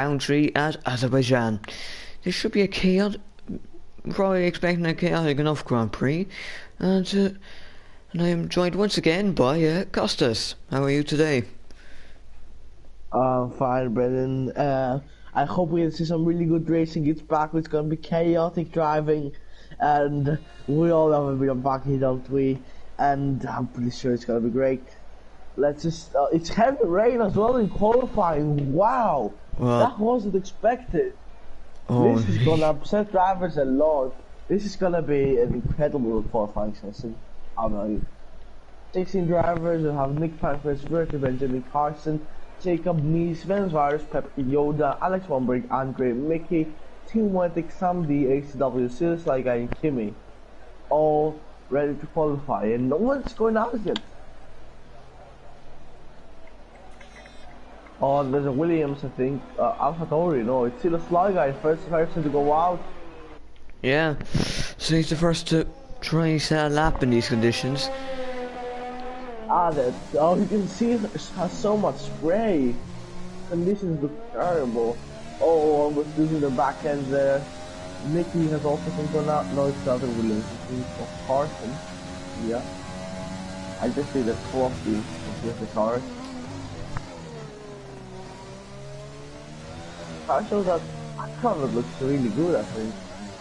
Boundary at Azerbaijan. This should be a chaotic, probably expecting a chaotic enough Grand Prix, and I am joined once again by Costas. How are you today? Fine, Brendan. I hope we can see some really good racing. It's back. It's gonna be chaotic driving, and we all have a bit of back here, don't we? And I'm pretty sure it's gonna be great. Let's just. It's heavy rain as well in qualifying. Wow, that wasn't expected. Oh, This is gonna upset drivers a lot. This is gonna be an incredible qualifying session. I'll tell you. 16 drivers. We have Nick Pankras, Bertie Benjamin Carson, Jacob Mies, Sven Virus, Pep Yoda, Alex Womberg, Andre, Mickey, Team Wentic, Sam D, ACW, Silas Liga, and Kimmy. All ready to qualify, and no one's going out yet. Oh, there's a Williams, I think. Alpha Tauri, no, it's Silas Liga, first person to go out. yeah. So he's the first to try and set a lap in these conditions. Oh, you can see it has so much spray. Conditions look terrible. Oh, almost losing the back end there. Nicky has also been gone out. No, it's the other Williams. It's Carson. Yeah. I just see the trophy with the cars. I show that cover looks really good, I think.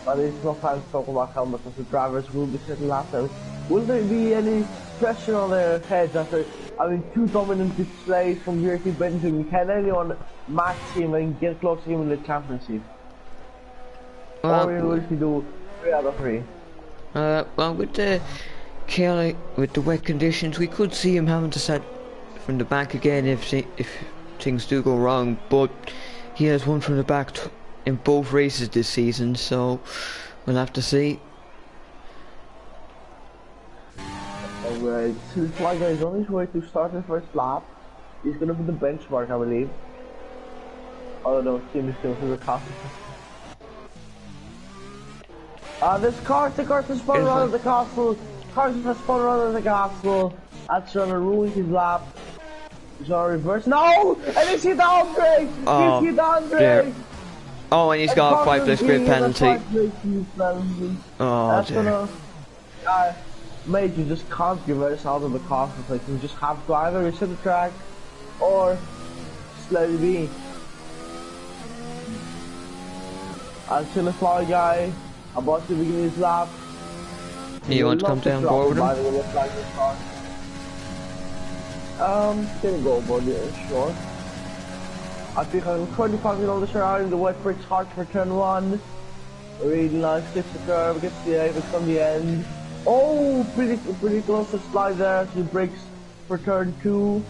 But it's not time to talk about helmets as the drivers will be setting lap times. Will there be any pressure on their heads after having two dominant displays from Bertie Benjamin? Can anyone match him and get close to him in the championship? Or will he do 3 out of 3? Well, with the chaotic, with the wet conditions, we could see him having to set from the back again if things do go wrong. But he has won from the back in both races this season, so we'll have to see. Alright, so this guy is on his way to start his first lap. He's gonna be the benchmark, I believe. Oh no, Kim is still through the castle. There's cars, the cars has spun around the castle. Cars has spun around the castle. That's gonna ruin his lap. He's gonna reverse. No! And he's hit Andre! Oh, he's hit Andre! Oh, and he's got a 5+ grid penalty. Oh, that's dear. Gonna... mate, you just can't reverse out of the car. Like, you just have to either reset the track or just let it be. I'm still a fly guy, about to begin his lap. You want to come down board with him? Can go board, yeah, sure. I think I'm 25 kilometers per hour in the wet bridge hard for turn 1. Really nice, flips the curve, gets the apex from the end. Oh, pretty close to slide there. He brakes for turn 2.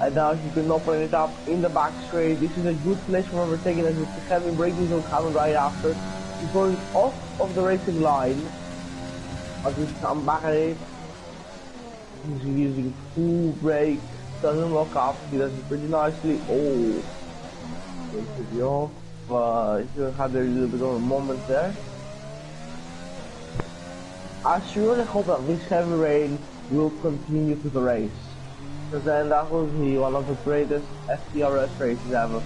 And now he can open it up in the back straight. This is a good place for overtaking as it's having braking zone coming right after. He's going off of the racing line. As we come back at it. He's using full brake. Doesn't lock up. He does it pretty nicely. Oh. Takes it off. He had a little bit of a moment there. I surely hope that this heavy rain will continue to the race, because then that will be one of the greatest FTRS races ever.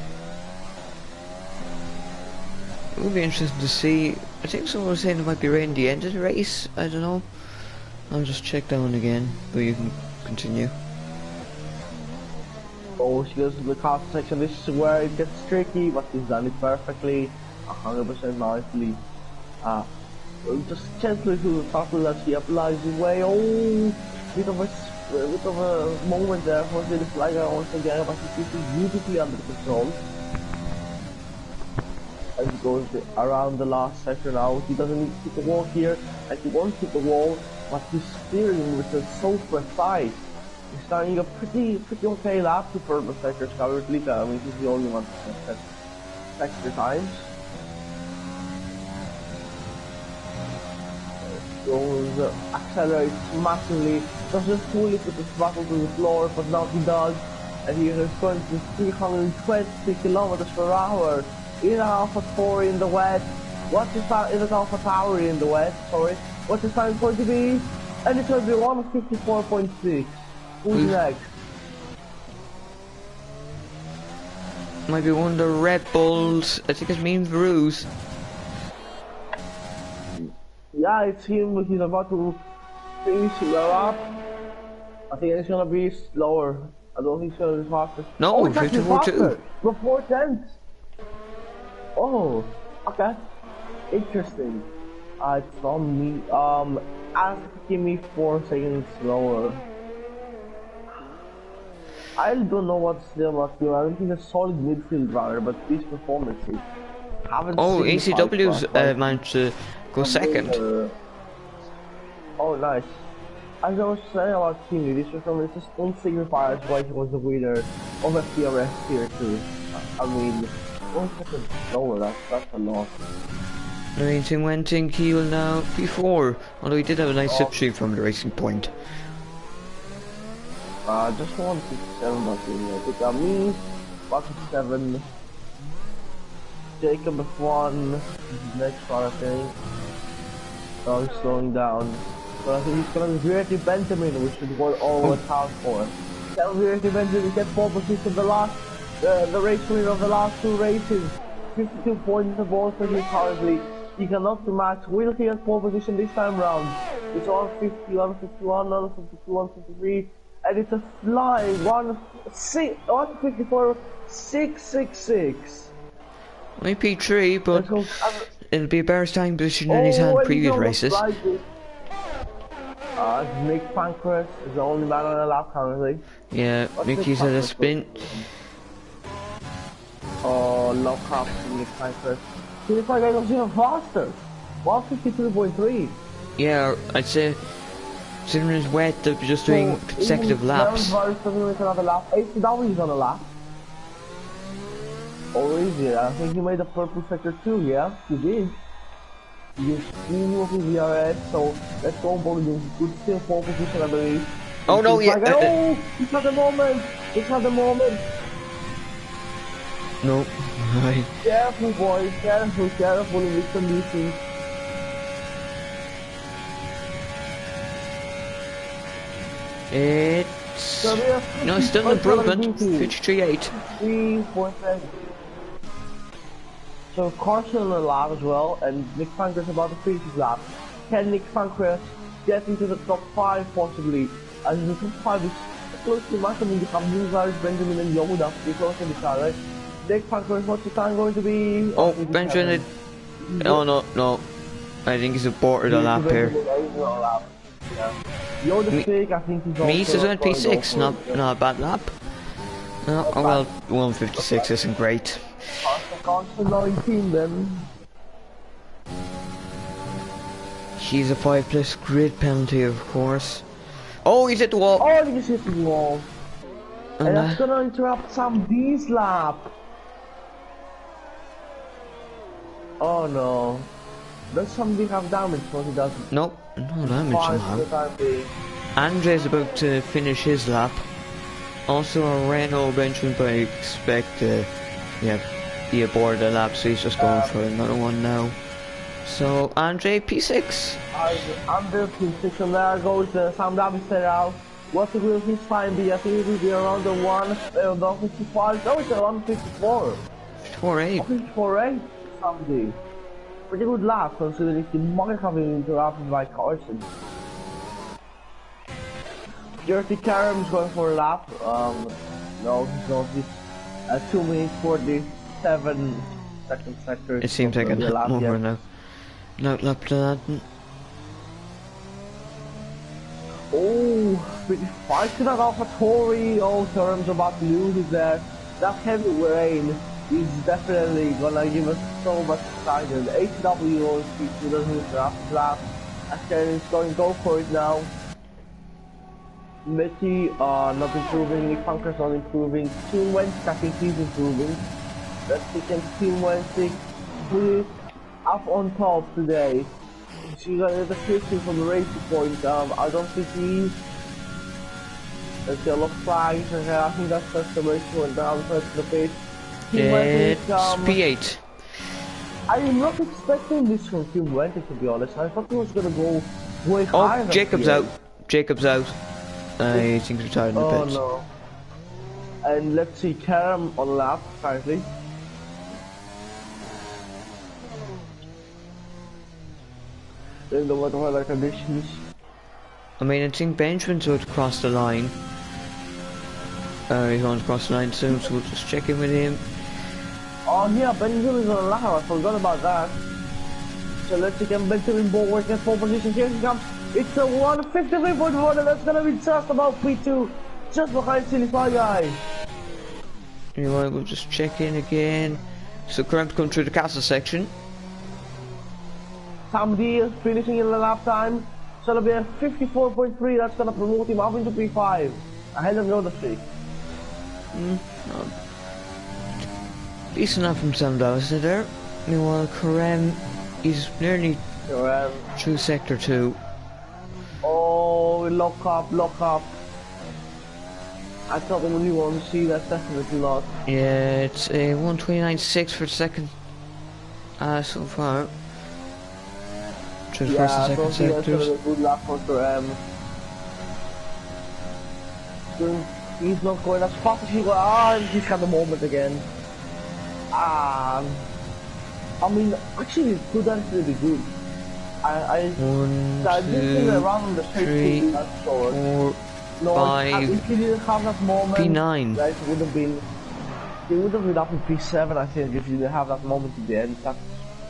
It will be interesting to see. I think someone was saying it might be rain at the end of the race. I don't know. I'll just check down again, but you can continue. Oh, she goes to the car section. This is where it gets tricky, but he's done it perfectly, 100% nicely. Just gently to the throttle as he applies his way. Oh, bit of a moment there for the flagger once again, but he keeps it beautifully under control. As he goes around the last section now, he doesn't need to hit the wall here, and he won't hit the wall, but his steering which is so precise. He's starting a pretty okay lap to purple sectors currently. I mean, he's the only one to set sector times. Goes, accelerates massively, doesn't fully put the throttle to the floor, but now he does, and he is going to 320 kilometers per hour in an Alpha Tauri in the wet. What's his time? Is it Alpha Tauri in the wet? Sorry. What's his time going to be? And it's going to be 154.6. Who's next? Might be one of the Red Bulls. I think it's Mean Bruce. Yeah, it's him. He's about to finish the lap. I think it's gonna be slower. I don't think it's gonna be faster. No, oh, it's actually 54.2. faster. Before 10th. Oh, okay. Interesting. It's on me. Asking me 4 seconds slower. I don't know what's there about you. I don't think a solid midfield runner, but these performances haven't. Oh, seen ACW's like, managed to go second. Oh, nice. As I was saying about Kimi, this performance don't signify why he was the winner of FTRS Series. I mean, 1 second slower. That's a lot. Racing went in Kiel now P4, although he did have a nice slipstream from the racing point. Just 167 but I think me, 167. Jacob F1, next one I think. So he's slowing down. But I think he's gonna be Virty Benjamin, which is what all account for. Can Virty Benjamin get 4 position the race winner of the last 2 races? 52 points of all for him currently. He cannot match. Will he get 4 position this time round? It's 150, 151, 152, 153. And it's a flying 154, 666. Maybe P3, but it'll be a better starting position than he's had in previous races. Nick Pancras is the only man on the lap currently. Yeah, Mickey's had a spin. Oh, no crap from Nick Pancras. This guy goes even faster. 152.3. Yeah, I'd say considering it's wet, they'll be just doing consecutive laps. ACW is on a lap. Or is it? I think he made a purple sector too, yeah? He did. You're speeding with his VRS, so let's go on you could still 4 position, I believe. Oh no, yeah. Oh, it's not the moment! It's not the moment! No. Right. Careful, boys. Careful in these conditions. It's... No, it's still an improvement. 53.8. 3.7. So Carson on the lap as well, and Nick Pancras about to finish his lap. Can Nick Pancras get into the top 5 possibly? And the top 5 is close to match. I mean, you have new guys, Benjamin and Yoda, they're close to each other. Nick Pancras, what's the time going to be? Oh, Benjamin. Oh no. I think he's aborted a lap here. Yoda Fake, I think he's also... Meese is on P6, not a bad lap. Oh well, 156 isn't great. Carson 19 then. She's a 5+ grid penalty, of course. Oh, he's hit the wall. Oh, he's hit the wall. And that's gonna interrupt Sam D's lap. Oh no. Does somebody have damage or he doesn't? Nope, no damage somehow. Andre's about to finish his lap. Also a Renault Benjamin, but I expect he aborted the lap, so he's just going for another one now. So Andre P6. Andre P6, and there goes Sam Davister out. What will his time be? I think it will be around the 155. No, it's around 54. 54.8. 54.8 something. Pretty good lap considering he might have been interrupted by Carson. Dirty Karam's going for a lap. No, he's not. He's 2 minutes 47 second sector. It seems like a lap more now. No lap to that. Oh, pretty fighting at AlphaTauri. Oh, Karam's about to lose it there. That heavy rain is definitely gonna give us so much excitement. HW doesn't interrupt his lap. Karam's going to go for it now. Mickey not improving, Nick Pancras not improving, Team Wensick I think he's improving. Let's see, can Team Wensick put up on top today? She got the switching from the racing point, I don't think he's... Let's see, a lot of flags, and I think that's the racing point down first to the pit. It's P8. I'm not expecting this from Team Wensick to be honest, I thought he was gonna go way higher. Oh, Jacob's out. Jacob's out. I think he's retired in the pits. Oh And let's see, Karam on lap currently. In the weather conditions. I mean, I think Benjamin's would cross the line. He's going to cross the line soon, so we'll just check in with him. Oh yeah, Benjamin is on a lap, I forgot about that. So let's check in Benjamin Bolt working at 4 position. Here he comes. It's a 153.1 and that's gonna be just about P2. Just behind Silly Fly Guy. Anyway, we'll just check in again. So current come through the castle section. Sam D finishing in the lap time. So it'll be a 54.3, that's gonna promote him up into P5. Ahead of the other three. Decent enough from Sam Dawes there. Meanwhile, Karem is nearly through sector 2. Oh, lock up. I thought we really wanted to see that, definitely not. Yeah, it's a 129.6 for second so far. Through the first and second sectors. A good lap for he's not going as fast as he was. He's got the moment again. I mean, actually, it could actually be good. I didn't think around the straight that short. 4, no, 5, if he didn't have that moment, P9. That would have been. He would have been up in P7, I think, if he didn't have that moment at the end. That's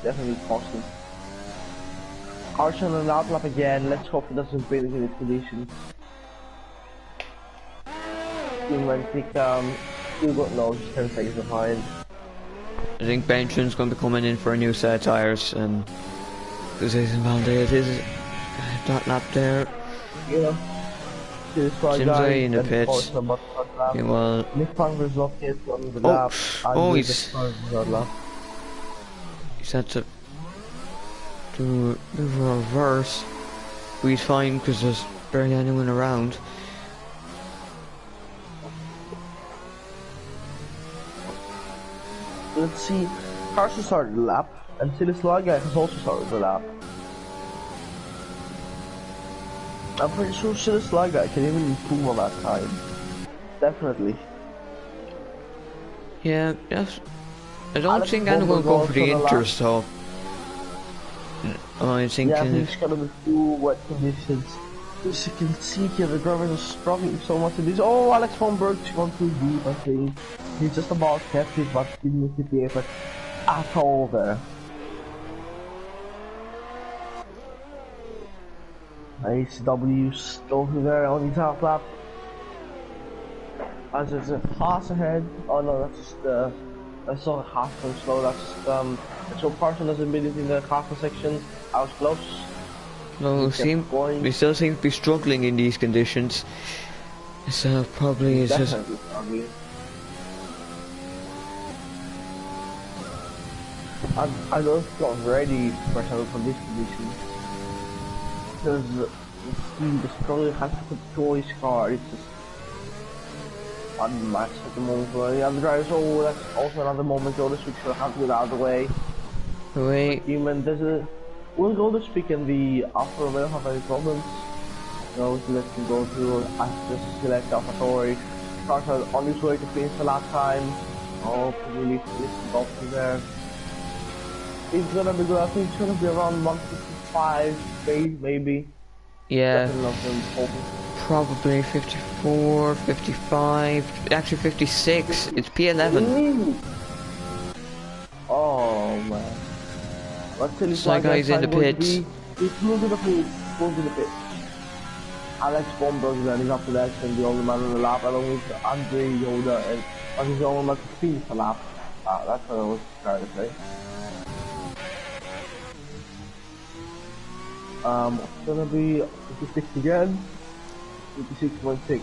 definitely possible. Carson and outlap again. Let's hope he doesn't bring it in this condition. Still got no, just 10 seconds behind. I think Benjamin's going to be coming in for a new set of tyres, and this isn't Valdez, is it? That lap there. Yeah. Seems way in the pits. Yeah, well. Nick Panker's not yet on the lap. He's had to do a reverse. But he's fine because there's barely anyone around. Let's see. Carson started the lap, and Silly Slug Guy has also started the lap. I'm pretty sure Silly Slug Guy can even improve on that time. Definitely. Yeah, yes. I don't think anyone will go for the Inter, so. I think. Yeah, he's gonna be too wet conditions. As you can see here, the drivers are struggling so much in this. Oh, Alex von Berg's gone too deep, I think. He just about kept it, but didn't hit the apex at all there. ACW still there on his half lap. As there's a pass ahead. Oh no, that's just that's not a half turn slow, that's just so Carson hasn't been in the half section. I was close. No, we still seem to be struggling in these conditions. So probably it's just. I don't feel ready for this condition. Because the struggle has to control his car. It's just unmatched at the moment. For the other drivers, oh, that's also another moment. Go to switch, so have to get out of the way. Wait. Human, there's a. We'll go to speak in the after we don't have any problems. So let him go through just select AlphaTauri. Cars are on his way to finish the last time. Oh, really listen off to there. It's gonna be good. I think it's gonna be around 155, maybe. Yeah. Probably 54, 55, actually 56. It's P11. Oh man. This guy's in the pits. He's moving the pits. Moving the pits. Alex Bomberg is running up to that and the only man on the lap along with Andre Yoda and he's the only man to finish the lap. That's what I was trying to say. It's gonna be 56 again. 56.6.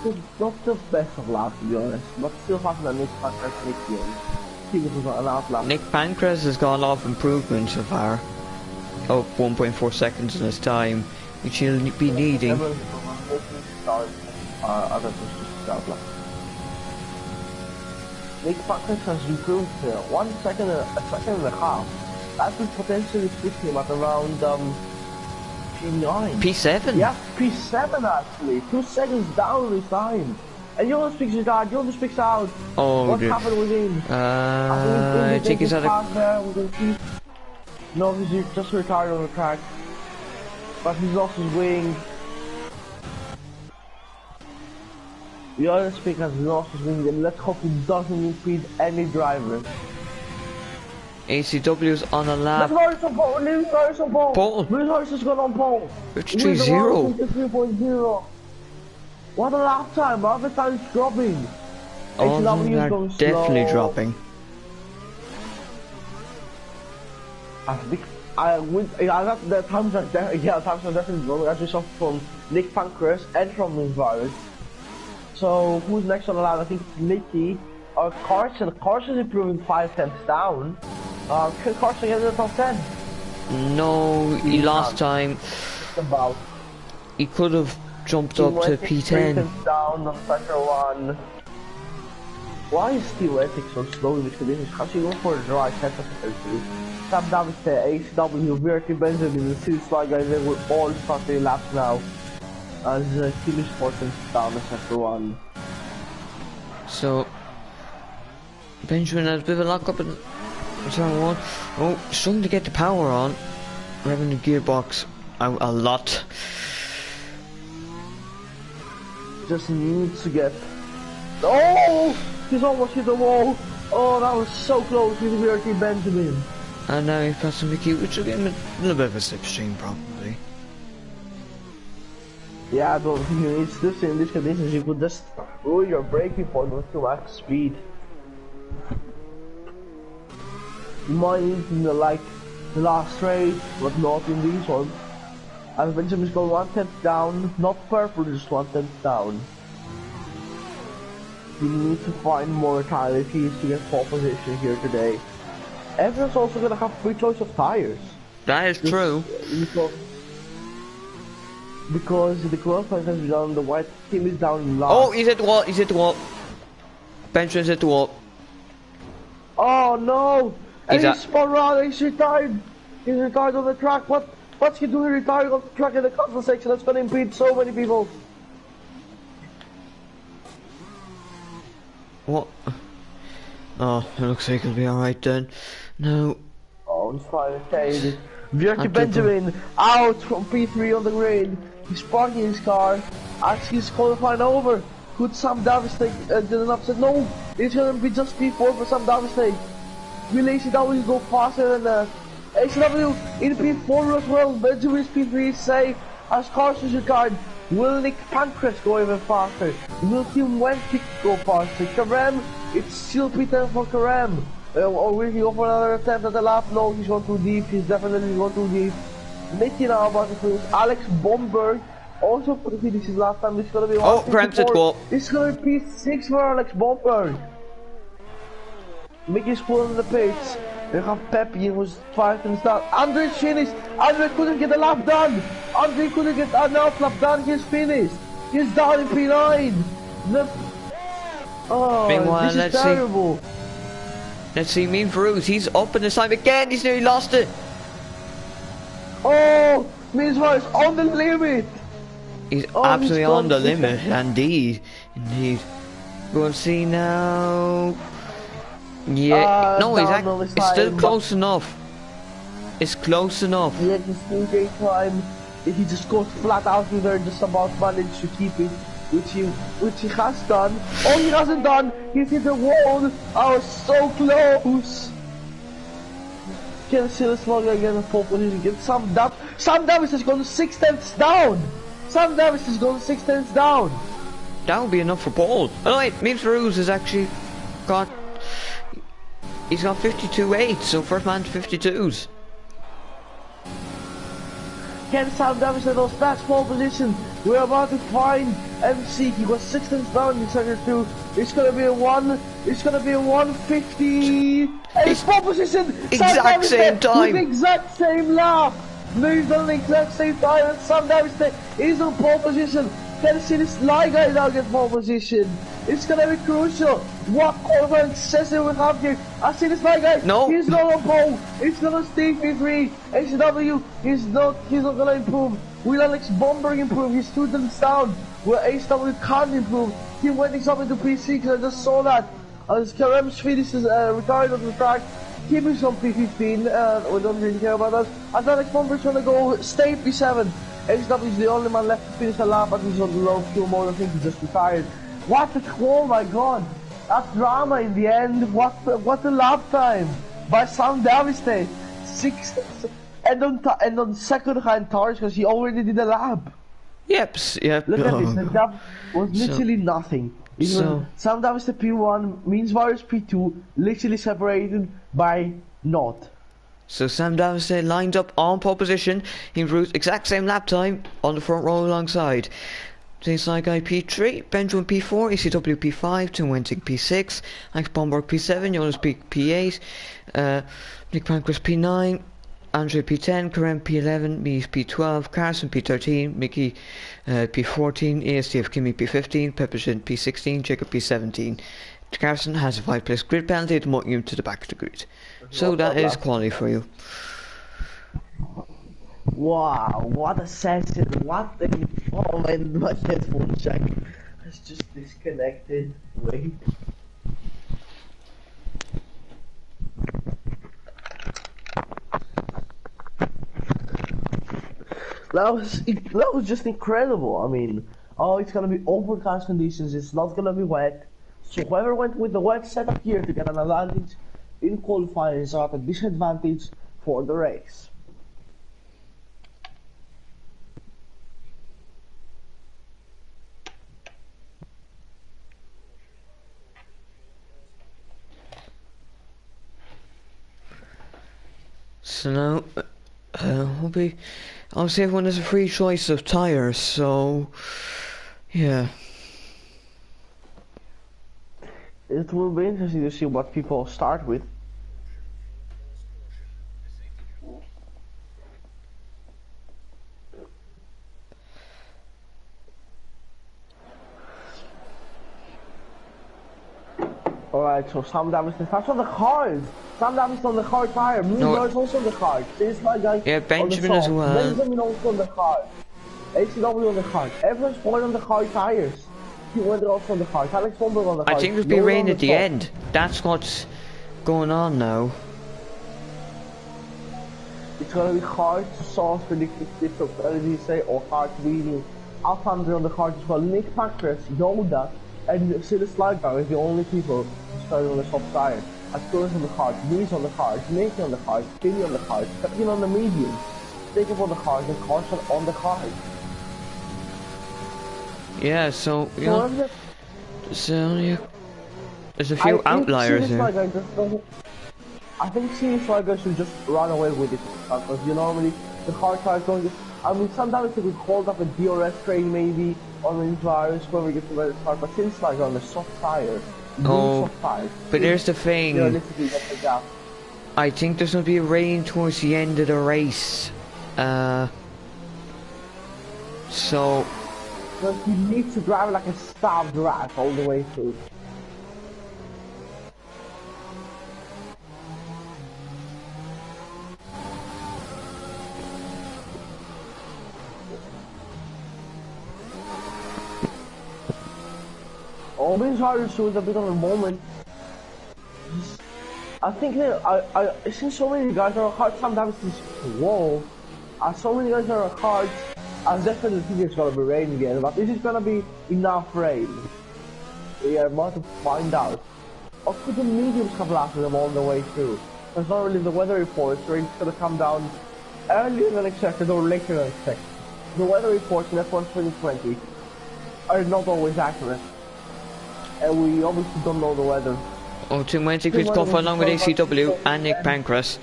It's not the best of laps to be honest, but still faster than Nick Pancras Nick Young. He was not an outlap. Nick Pancras has gone off improvement so far. Up 1.4 seconds in his time, which he'll be needing. Nick Pancras has improved 1 second, a second and a half. That would potentially put him at around P9. P7? Yeah, P7 actually. 2 seconds down this time. And you almost fixed it out. You almost fixed out. Oh, what happened with him? I think he's at a... No, he's just retired on the track. But he's lost his wing. The other speaker has lost his wing, and let's hope he doesn't impede any driver. ACW's on a lap. Lewis Harris on pole. Pole. Lewis Harris has gone on pole. 53.0. 53.0. What a lap time. Other time's dropping. Oh, they're definitely slow. dropping. I think I got the times are definitely dropping. I just saw from Nick Pancras and from Lewis Harris. So who's next on the line? I think it's Nicky or Carson. Carson's improving 5 tenths down. Can Carson get in the top 10? No, he lost time. About. He could have jumped up to P10. Down on sector 1. Why is Steve Ethics so slow in these conditions? How's he going for a dry set of two? Sam Davis there, ACW, VRT Benjamin, and the Slide guys, they will all start their laps now. As Team is 4 tenths down on sector 1. So Benjamin has a bit of a lock up in turn 1. Oh, struggling to get the power on. Revving the gearbox out a lot. Just needs to get... Oh! He's almost hit the wall. Oh, that was so close with VRT Benjamin. And now he's passing Mickey, which will give him a little bit of a slipstream probably. Yeah, I don't think you need slipstream in these conditions. You could just ruin your braking point with too much speed. You might need in the last race, but not in these ones. And Benjamin's going 1 tenth down, not purple, just 1 tenth down. You need to find more tires to get pole position here today. Everyone's also gonna have free choice of tires. That is true. Because the qualifying has done, the white team is down in last. Oh, he's at the wall, he's at the wall. Benjamin's at the wall. Oh no! And he's spun around, he's retired. He's retired on the track. What's he doing retiring on the track in the console section? That's gonna impede so many people. What? Oh, it looks like it'll be alright then. No. Oh, it's fine, okay. VRT Benjamin out from P3 on the grid. He's parking his car. Actually, he's qualifying over. Could Sam Davis take did an upset? No, it's gonna be just P4 for Sam Davis take. Will ACW go faster than that? ACW in P4 as well. Benjamin's P3 is safe. As Carson's retired. Will Nick Pancras go even faster? Will Team Wentic go faster? Karem, it's still P10 for Karem. Or will he go for another attempt at the lap? No, he's gone too deep. He's definitely gone too deep. Nicky now about to finish. Alex Bomberg also for the finish his last time. This is gonna be oh, Graham's at goal. This is gonna be P6 for Alex Bomberg. Mickey's pulling the pits. We have Pepe who's 5 tenths down. Andre finished. Andre couldn't get the lap done. Andre couldn't get an out lap done. He's finished. He's down in P9. Oh, meanwhile, this is terrible. Let's see, Mean Bruce. He's up in the side again. He's nearly lost it. Oh, Mean Bruce on the limit. He's absolutely on the limit. Indeed. Go and see now. Yeah, no, it's still close enough. It's close enough. Yeah, just still great time. If he just goes flat out with her, just about managed to keep it, which he has done. Oh, he hasn't done. He's hit the wall. I was so close. Can see the small guy get a pole position. Get Sam Davis. Sam Davis has gone 6 tenths down. Sam Davis has gone 6 tenths down. That would be enough for pole. Oh wait, Memes Ruse has actually got. He's got 52.8, so first man to 52s. Can Sam Davis in those back pole position? We're about to find MC. He was 6 tenths down in sector 2. It's gonna be a 150. And it's pole position. Exact same time. With the exact same lap. Moved on the exact same time. And Sam Davis is on pole position. Can you see this line guy now get pole position? It's gonna be crucial. What qualifying session we have here? I see this line guy. No. He's not on pole. It's gonna stay P3. HW. He's not gonna improve. Will Alex Bomberg improve? He's 2 tenths down. Will HW can't improve? He went up into P6, I just saw that. As Karem's finish is retired on the track, keeping some P15, we don't really care about that. And Alex Bomberg's gonna go stay P7. HW is the only man left to finish the lap, but he's on the low fuel mode. I think he just retired. What a, oh my god, that drama in the end. What a lap time by Sam Daviste. 6th and on second behind Tars because he already did a lap. Yep. Look at this, and that was literally nothing. Sam Daviste P1, Means Virus P2, literally separated by naught. So Sam Daviste lined up on pole position. He improved exact same lap time on the front row alongside. Sly Guy P3, Benjamin P4, ECW P5, Tim Wenting P6, Alex Bomberg P7, Jonas P8, Nick Pancras P9, Andre P10, Karen P11, Mies P12, Carson P13, Mickey P14, ASTF Kimmy P15, Pepperson P16, Jacob P17. Carson has a 5-place grid penalty to mock him to the back of the grid. So that is quality for you. Wow, what a session, what a... Oh man, my headphone jack has just disconnected. Wait. That was just incredible. I mean, it's gonna be overcast conditions, it's not gonna be wet. So whoever went with the wet setup here to get an advantage in qualifying is at a disadvantage for the race. So now, obviously everyone has a free choice of tyres, so, yeah. It will be interesting to see what people start with. Alright, so Sam Davison starts on the hard. Sam Davison on the hard tire. Moonbar is also on the hard. This my guy. Yeah, Benjamin as well. Benjamin also on the hard. ACW on the hard. Everyone's going on the hard tires. He went also on the hard. Alex Bomberg on the hard. I think there'll be rain at the end. That's what's going on now. It's gonna be hard to source predictive difficulty, say, or hard wheeling. Alfandre on the hard as well. Nick Pancras, Yoda, and Silas Slidebar is the only people who started on the soft tire. Astorus on the hard, Luis on the hard, Nathan on the hard, Philly on the hard, Captain on the medium, Jacob on the hard, and Carson on the hard. Yeah, so, you know, there's a few outliers here. I think Silas Slidebar should just run away with it, because you normally, the hard tires don't just, I mean, sometimes they could hold up a DRS train maybe, on the virus when we get to the start, but since like on the soft tire, soft tires, but there's the thing. I think there's going to be rain towards the end of the race, so. But you need to drive like a starved rat all the way through. Albin's hard shows a bit of a moment. I think that I see so many guys are hard sometimes this whoa. So many guys are hard. I definitely think it's gonna be rain again, but is it gonna be enough rain? We are about to find out. Or could the mediums have lasted them all the way through? Because normally the weather reports rain's gonna come down earlier than expected or later than expected. The weather reports in F1 2020 are not always accurate. And we obviously don't know the weather. Oh, Tim Wenting could go for along with ACW and Nick Pancras.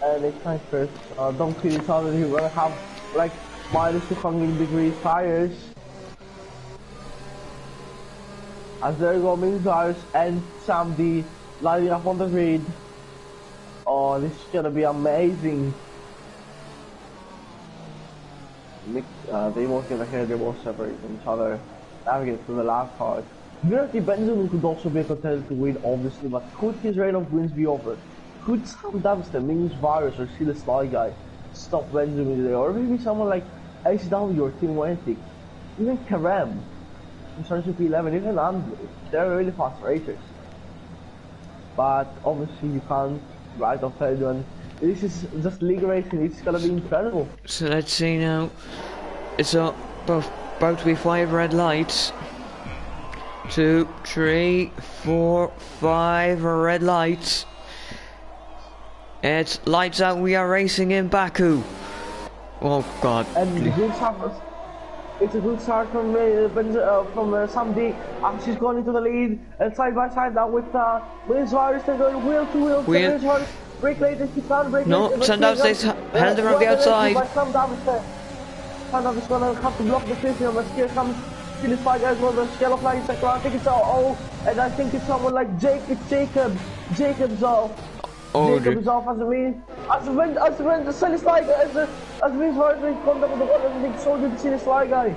And Nick Pancras, don't feel each other, you're gonna have like minus 200 degrees tires. As there go Mins Virus and Sam D lining up on the grid. Oh, this is gonna be amazing. Nick, they won't get ahead, they won't separate from each other. Navigate to the last part. Unity Benjamin could also be a contender to win, obviously, but could his reign of wins be over? Could Sam Daviste, Mins Virus, or Silas Sly Guy stop Benjamin there, or maybe someone like ACW or Team Wentic, even Karem, in terms of P11, even Andrew, they're really fast racers. But obviously you can't ride off anyone. This is just league racing, it's gonna be incredible. So let's see now. It's about to be 5 red lights. 2, 3, 4, 5 red lights. It's lights out, we are racing in Baku. Oh god. And it's a good start from Samdi. She's going into the lead, and side by side now with Suarez. They're going wheel to wheel. Brake later, she can't brake. No, Sandow stays held around the outside. Sandow is going to have to block the fifth, but here comes Philip Fight as well. The scale of line sector. I think it's and I think it's someone like Jacob. Jacob's off. Jacob is off as the silly slide as the means for it contact with the ball. I think so good to see the slide guy.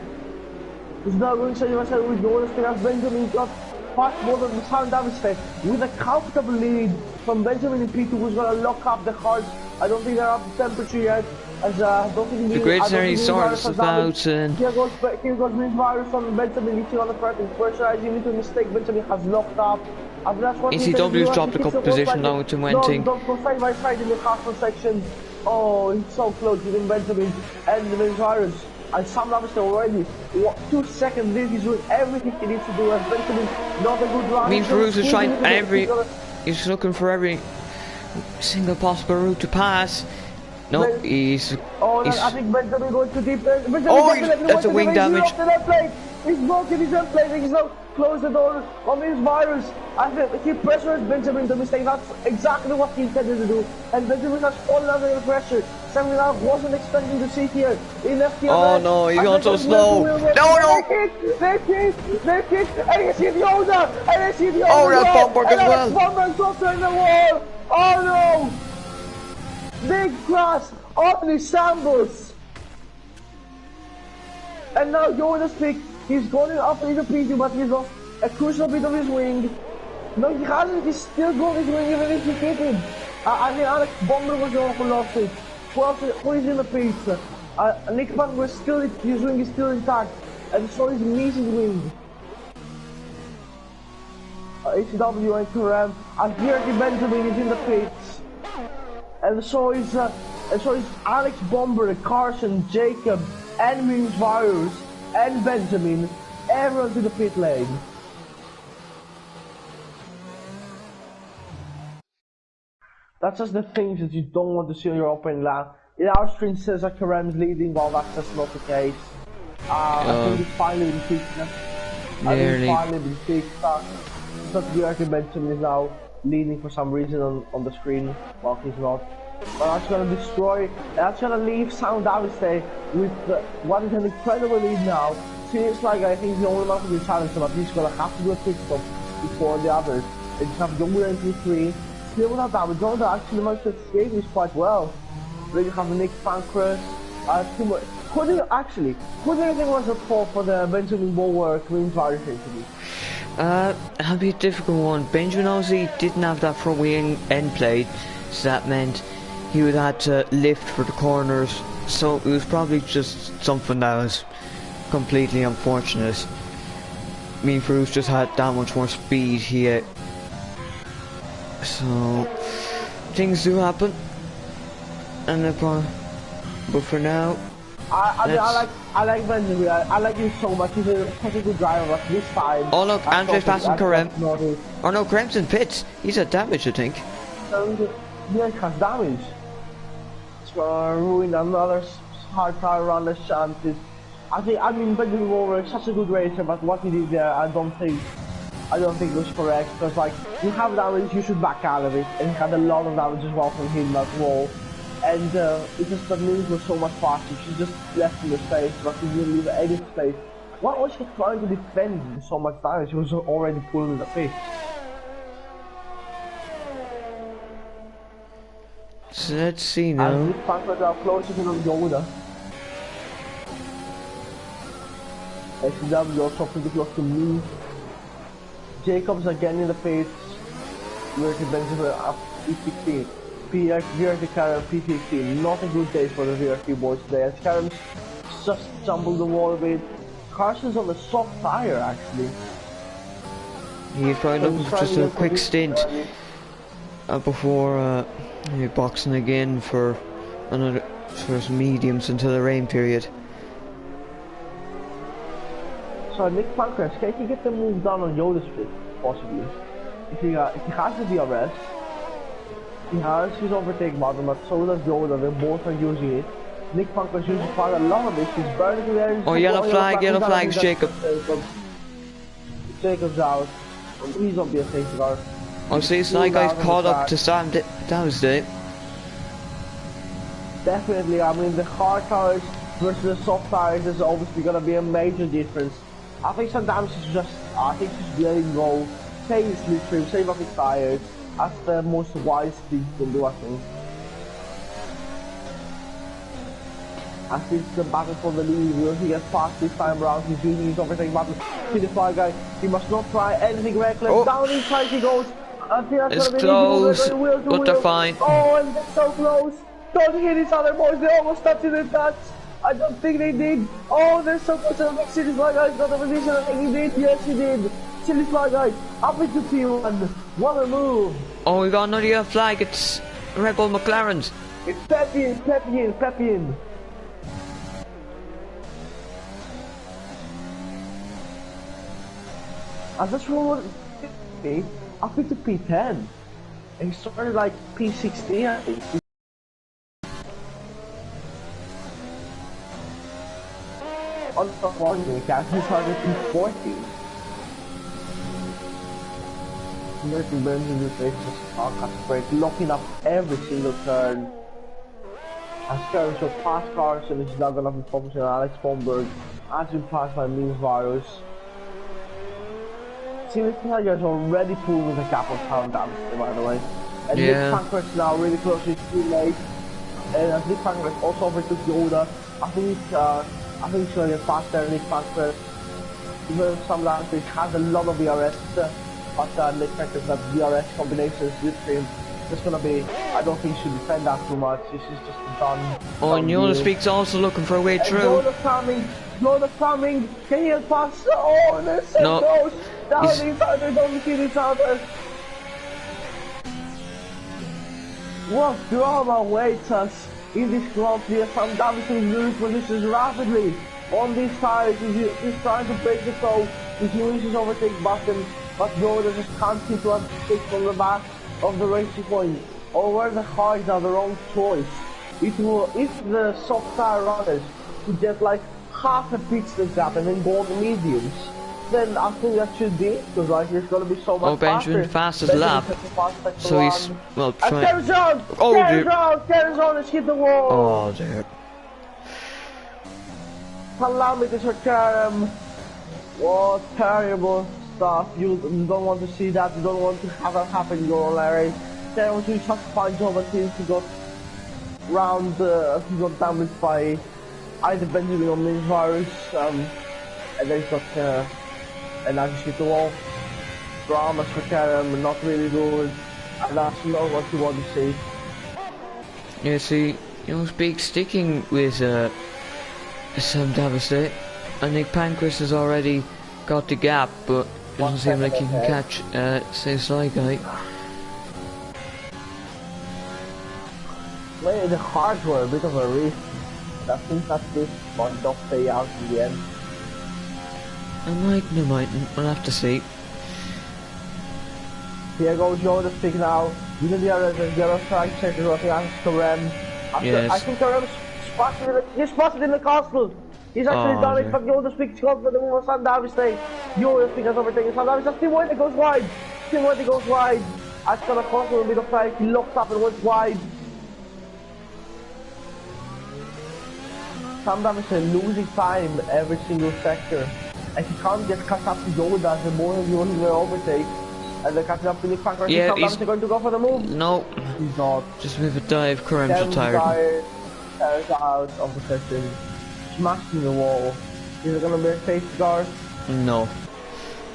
He's now going to say myself with the honor thing as Benjamin got fast more than the sound damage effect with a comfortable lead from Benjamin and P2, who's gonna lock up the cards. I don't think they're up to temperature yet. As I don't think the great series sorts about and here goes Green Virus from Benjamin reaching on the front and pressurizing into a mistake. Benjamin has locked up. ECW's dropped a couple position now into Wenting. Don't go side by side in the castle section. Oh, he's so close between Benjamin and the Green Virus. And Sam Lavister already 2 seconds lead. He's doing everything he needs to do as Benjamin. Not a good run. Means Bruce is trying he's looking for every single possible route to pass. No, he's I think Benjamin going too deep. That's a wing damage. He's broken his end plate. He's now closed the door on his virus. I think he pressured Benjamin to mistake. That's exactly what he intended to do. And Benjamin has fallen under the pressure. Something I wasn't expecting to see here in FTRS. Oh no, he's going so slow. No! They kick, and you see the owner, and you see the owner. Oh, that bumper as well. Bumper dropped in the wall. Oh no! Big crash on the shambles. And now Jonas Pick, he's going up into P2, but he's lost a crucial bit of his wing. No, he hasn't, he's still going his wing even if he hit him. I think Alex Bomber was the one who lost it. Who is in the pits? Nick Van was still, his wing is still intact. And so is Mises' wing. HW and Karam, and Gierke Benjamin is in the pits. And so is Alex Bomber, Carson, Jacob, and Mings Virus, and Benjamin, everyone to the pit lane. That's just the things that you don't want to see on your opening lap. In our screen says that Karam's leading, while that's just not the case. I think it's finally been fixed. I think it's finally been fixed. But Gierke Benjamin is now leading for some reason on the screen, while he's not. But that's gonna destroy, that's gonna leave Sound Aviste with what is an incredible lead now. Seems like I think the only one who can challenge him, but he's gonna have to do a pit stop before the others. They just have Younger and P3, still without damage. Jonah actually managed to escape this quite well. Then you have Nick Pancras, who do you think was at fault for the Benjamin Bulwark Green Virus interview? That'd be a difficult one. Benjamin obviously didn't have that front wing end plate, so that meant he would have to lift for the corners, so it was probably just something that was completely unfortunate. Me and Bruce just had that much more speed here, so things do happen, and but for now, I like Benjamin. I like him so much. He's such a good driver, but this time. Oh look, Andre's passing Karem. Oh no, Karem's in pits. He's had damage, I think. Yeah, he has damage. It's gonna ruin another hard tire run the chances. I mean Benjamin Wolver is such a good racer, but what he did there, I don't think it was correct. Because like, you have damage, you should back out of it, and he had a lot of damage as well from hitting that wall. And it's just that Lewis was so much faster. She just left in the space, but he didn't leave any space. What was she trying to defend with so much damage? She was already pulling the pitch. So let's see now. And this Pancras are closer to the Yoda. SW also pretty close to me. Jacobs again in the pits. Gierke Benjamin up 16. VRT Karen P16. Not a good day for the VRT boys today. As Karen just jumbled the wall a bit. Carson's on the soft tire actually. He's probably looking for just a quick stint before boxing again for some mediums until the rain period. So Nick Pancras, can he get the move done on Yoda's pit, possibly? If he has the DRS, he has his overtake button, but so does Yoda, they both are using it. Nick Pancras uses quite a lot of it, he's burning there. Oh, yellow flags, Jacob. Jacob's out. He's on the safety car. Oh, see, Sly Guy's caught up to Sam Dowsday. Definitely, I mean, the hard tires versus the soft tires is obviously going to be a major difference. I think sometimes it's just, letting go, save his slipstream, save up his tires. That's the most wise thing to do, I think. I think it's the battle for the lead. Will he get past this time around? He's using his overtaking button. See the Fly Guy. He must not try anything reckless. Oh. Down inside he goes. It's close, but they're fine. Oh, and they're so close. Don't hit each other, boys. They almost touched in the touch. I don't think they did. Oh, they're so close. Silly Fly Guy got the position. I think he did. Yes, he did. Silly Fly Guy up into P1. What a move. Oh, we got another yellow flag. It's Red Bull McLaren's. It's Pepin. I just rolled up into P10. And he started like P16, I think. On the following weekend, he started P14. Merton Burns in this race just car break, locking up every single turn. As Karen showed past Carson, he's now gonna be focusing on Alex Bomberg, as been passed by Mean Virus. Seems like he's already pulling the gap on Talent Damage, by the way. And Nick Pancras now really close to his teammate. And as Nick Pancras also overtook Yoda, I think he's gonna get faster than Nick Pancras. Even some launches has a lot of DRS, but Nick Pancras has DRS combinations with him. Just gonna be, I don't think he should defend that too much. This is just done. Oh, and Yoda Speak's also looking for a way through. Yoda's coming, can you pass? Oh, they're so close. Down inside, they don't see each other. What drama awaits us in this Grand Prix? Sam Davidson loses positions rapidly on these tires. He's trying to break the toe. He's using his overtake button, but Yoda just can't keep to stick from the back of the racing point. Over the hards are the wrong choice. If the soft tire runners could get like half a pit stop gap and then go on the mediums, then I think that should be, because like it's gonna be so much faster. Benjamin fastest lap, so he's trying. Carries on! Oh dear! Carries on! It's hit the wall! Oh dear! Calamities for Karam. What terrible stuff! You don't want to see that. You don't want to have that happen in your Larry. Karam was doing such a fine job until he got he got damaged by either Benjamin or Mean Virus, and then he got and now just hit the wall. Dramas for Karam, not really good, and that's not what you want to see. Yeah, see, Speak sticking with Sam Daviste. I think Pancras has already got the gap, but it doesn't seem like he can catch say Sly Guy. Well, the cards were a bit of a risk. I think that this might not pay out in the end. They mightn't. We'll have to see. Here goes Yoda Stick now. Using the other strike checker, I think that's Karem. Yes. I think Karem's spotted in the castle. He's actually done it, but Yoda Stick's gone for the move of Sam Daviste. Yoda Stick has overtaken Sam Daviste. Tim White goes wide. That's gonna cost him a bit of time. He locked up and went wide. Sam Daviste losing time every single sector. And he can't get caught up to Yoda the more he will overtake. And they're catching up to Nick Pancras. Yeah, he's going to go for the move. No, he's not. Just with a dive, Karam's retired. Carries out of the session, smashing the wall. Is it going to be a safety car? No. I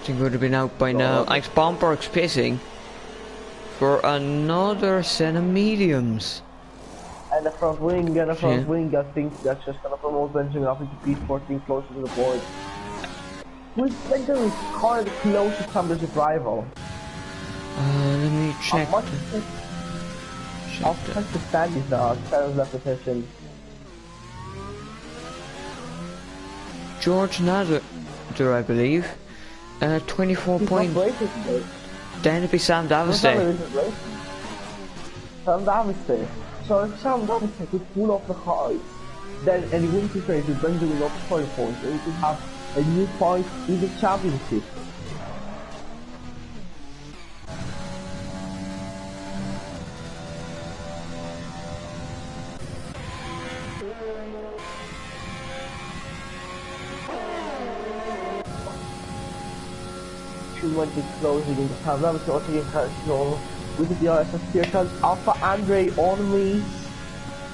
think we would have been out by now. Alex Bomberg's pissing for another set of mediums. And the front wing, I think that's just gonna promote Benjamin up into P14 closer to the board. With Benjamin's car the closest championship rival. Let me check. I'll check the standings now, Sarah's left position. George Nader, I believe. 24 points. Then it'd be Sam Davis Day. Sam Davis Day. So if Sam Davis Day could pull off the car, then and he wins this race with Benjamin up to 20 points, and he could have a new point in the championship. Went to closing in the time. That was also intentional with the DRS here comes Alpha Andre on me.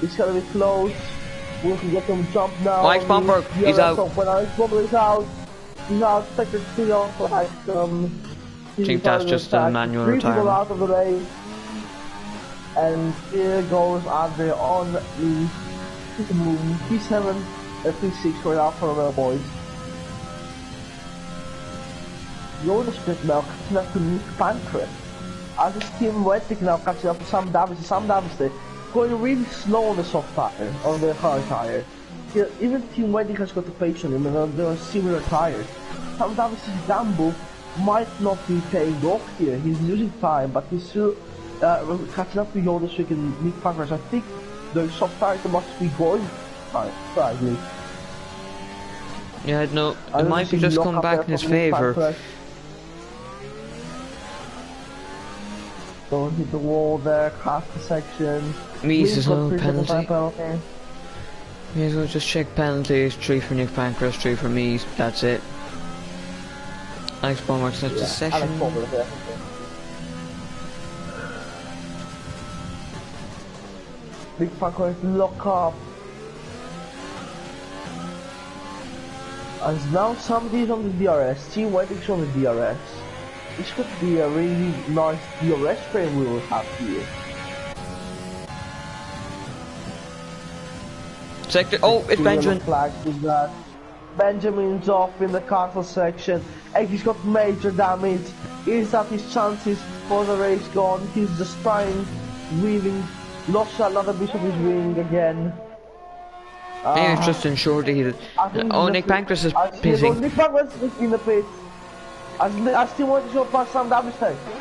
It's gonna be close. We can get them jump now. Mike Bomberg, he's out. When Alex Bomberg is out, he's out. Sector 3 off like I think that's just a manual retirement. 3 people out of the race. And here goes Andre on me. He's moving P7 and P6 right out for the boys. Jonas split now catching up to Nick Pancras. As his team Wettig now catching up to Sam Davis. Sam Davis going really slow on the soft tire, on the hard tire. Here, even Team Wettig has got the pace on him and they're similar tires. Sam Davis' gamble might not be paying off here. He's losing time, but he's still catching up to Jonas and Nick Pancras. I think the soft tires must be going slightly. Yeah, no, it might be just come back in his favour. Don't hit the wall there, cross the section. Means there's no penalty. May as well just check penalties. 3 for Nick Pancras, 3 for me. That's it. Alex Bomber starts the session. Nick Pancras lock up. And now somebody's on the DRS. Team Wettig's on the DRS. This could be a really nice DRS frame we will have here. Sector. Oh, it's Benjamin. Benjamin's off in the castle section. And he's got major damage. Is that his chances for the race gone? He's just trying, weaving, lost another bit of his wing again. Maybe it's just ensured that he did. Oh, Nick Pancras is pissing. Nick Pancras is in the pit. I still want to show past Sam Davis.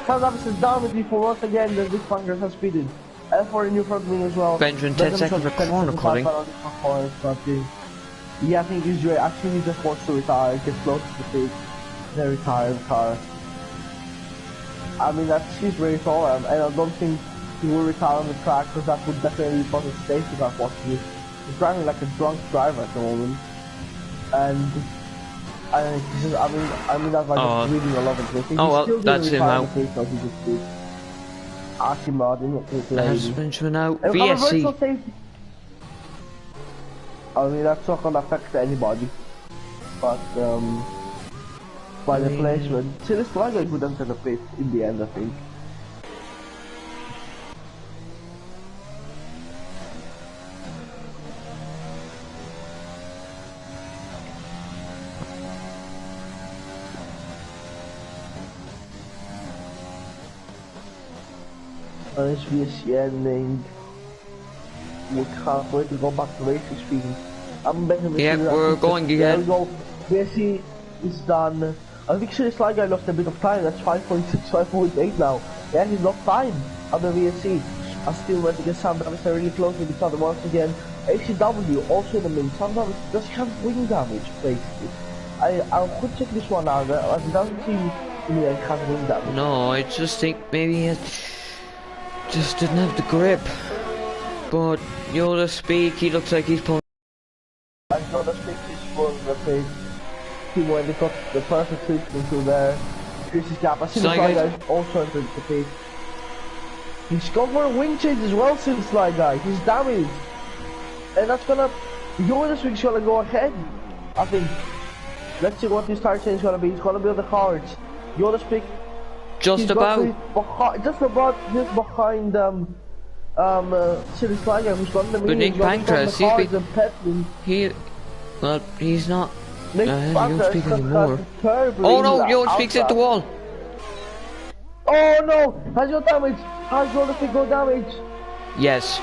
Sam Davis is down with me for once again. Nick Pancras has speeded. And for a new front wing as well. Benjamin 10 seconds for corner cutting. Yeah, I think he's actually just wants to retire, get close to the pit, then retire the car. I mean, that's his race all, and I don't think he will retire on the track because that would definitely cause a safety car possibly. He's driving like a drunk driver at the moment, and he's just, I mean that's like just reading a lot of this. Oh well, that's him out. That's Benjamin out. VSC. I mean that's not gonna affect anybody, but by the placement, see this flag would enter the pit in the end, I think. And it's VSC ending. We can't wait to go back to racing speed. I'm betting we're going again. There we go. VSC is done. I think this slide guy lost a bit of time. That's 5.6, 5.8 now. Yeah, he's lost time on the VSC. I still went against Sam Davis. They're really close with each other once again. HCW also in the mid. Sam Davis does have wing damage, basically. I could check this one out. It doesn't seem to me like it has wing damage. No, I just think maybe it just didn't have the grip. But Yoda Speak, he looks like he's pulling. Yoda Speak is pulling the pace. He went, they got the perfect treatment through there. Increases gap. I see the slide guy also entered the pace. He's gone for a wing change as well, since slide guy. He's damaged. And that's gonna. Yoda Speak's gonna go ahead, I think. Let's see what his tire change is gonna be. It's gonna be on the cards. Yoda Speak Just about. Just behind City Slager, who's got the But Nick Pancras, he's not. Nick You don't speak anymore. Terribly Oh no, you don't speak at the wall. Oh no! Has your damage? Has your physical damage? Yes.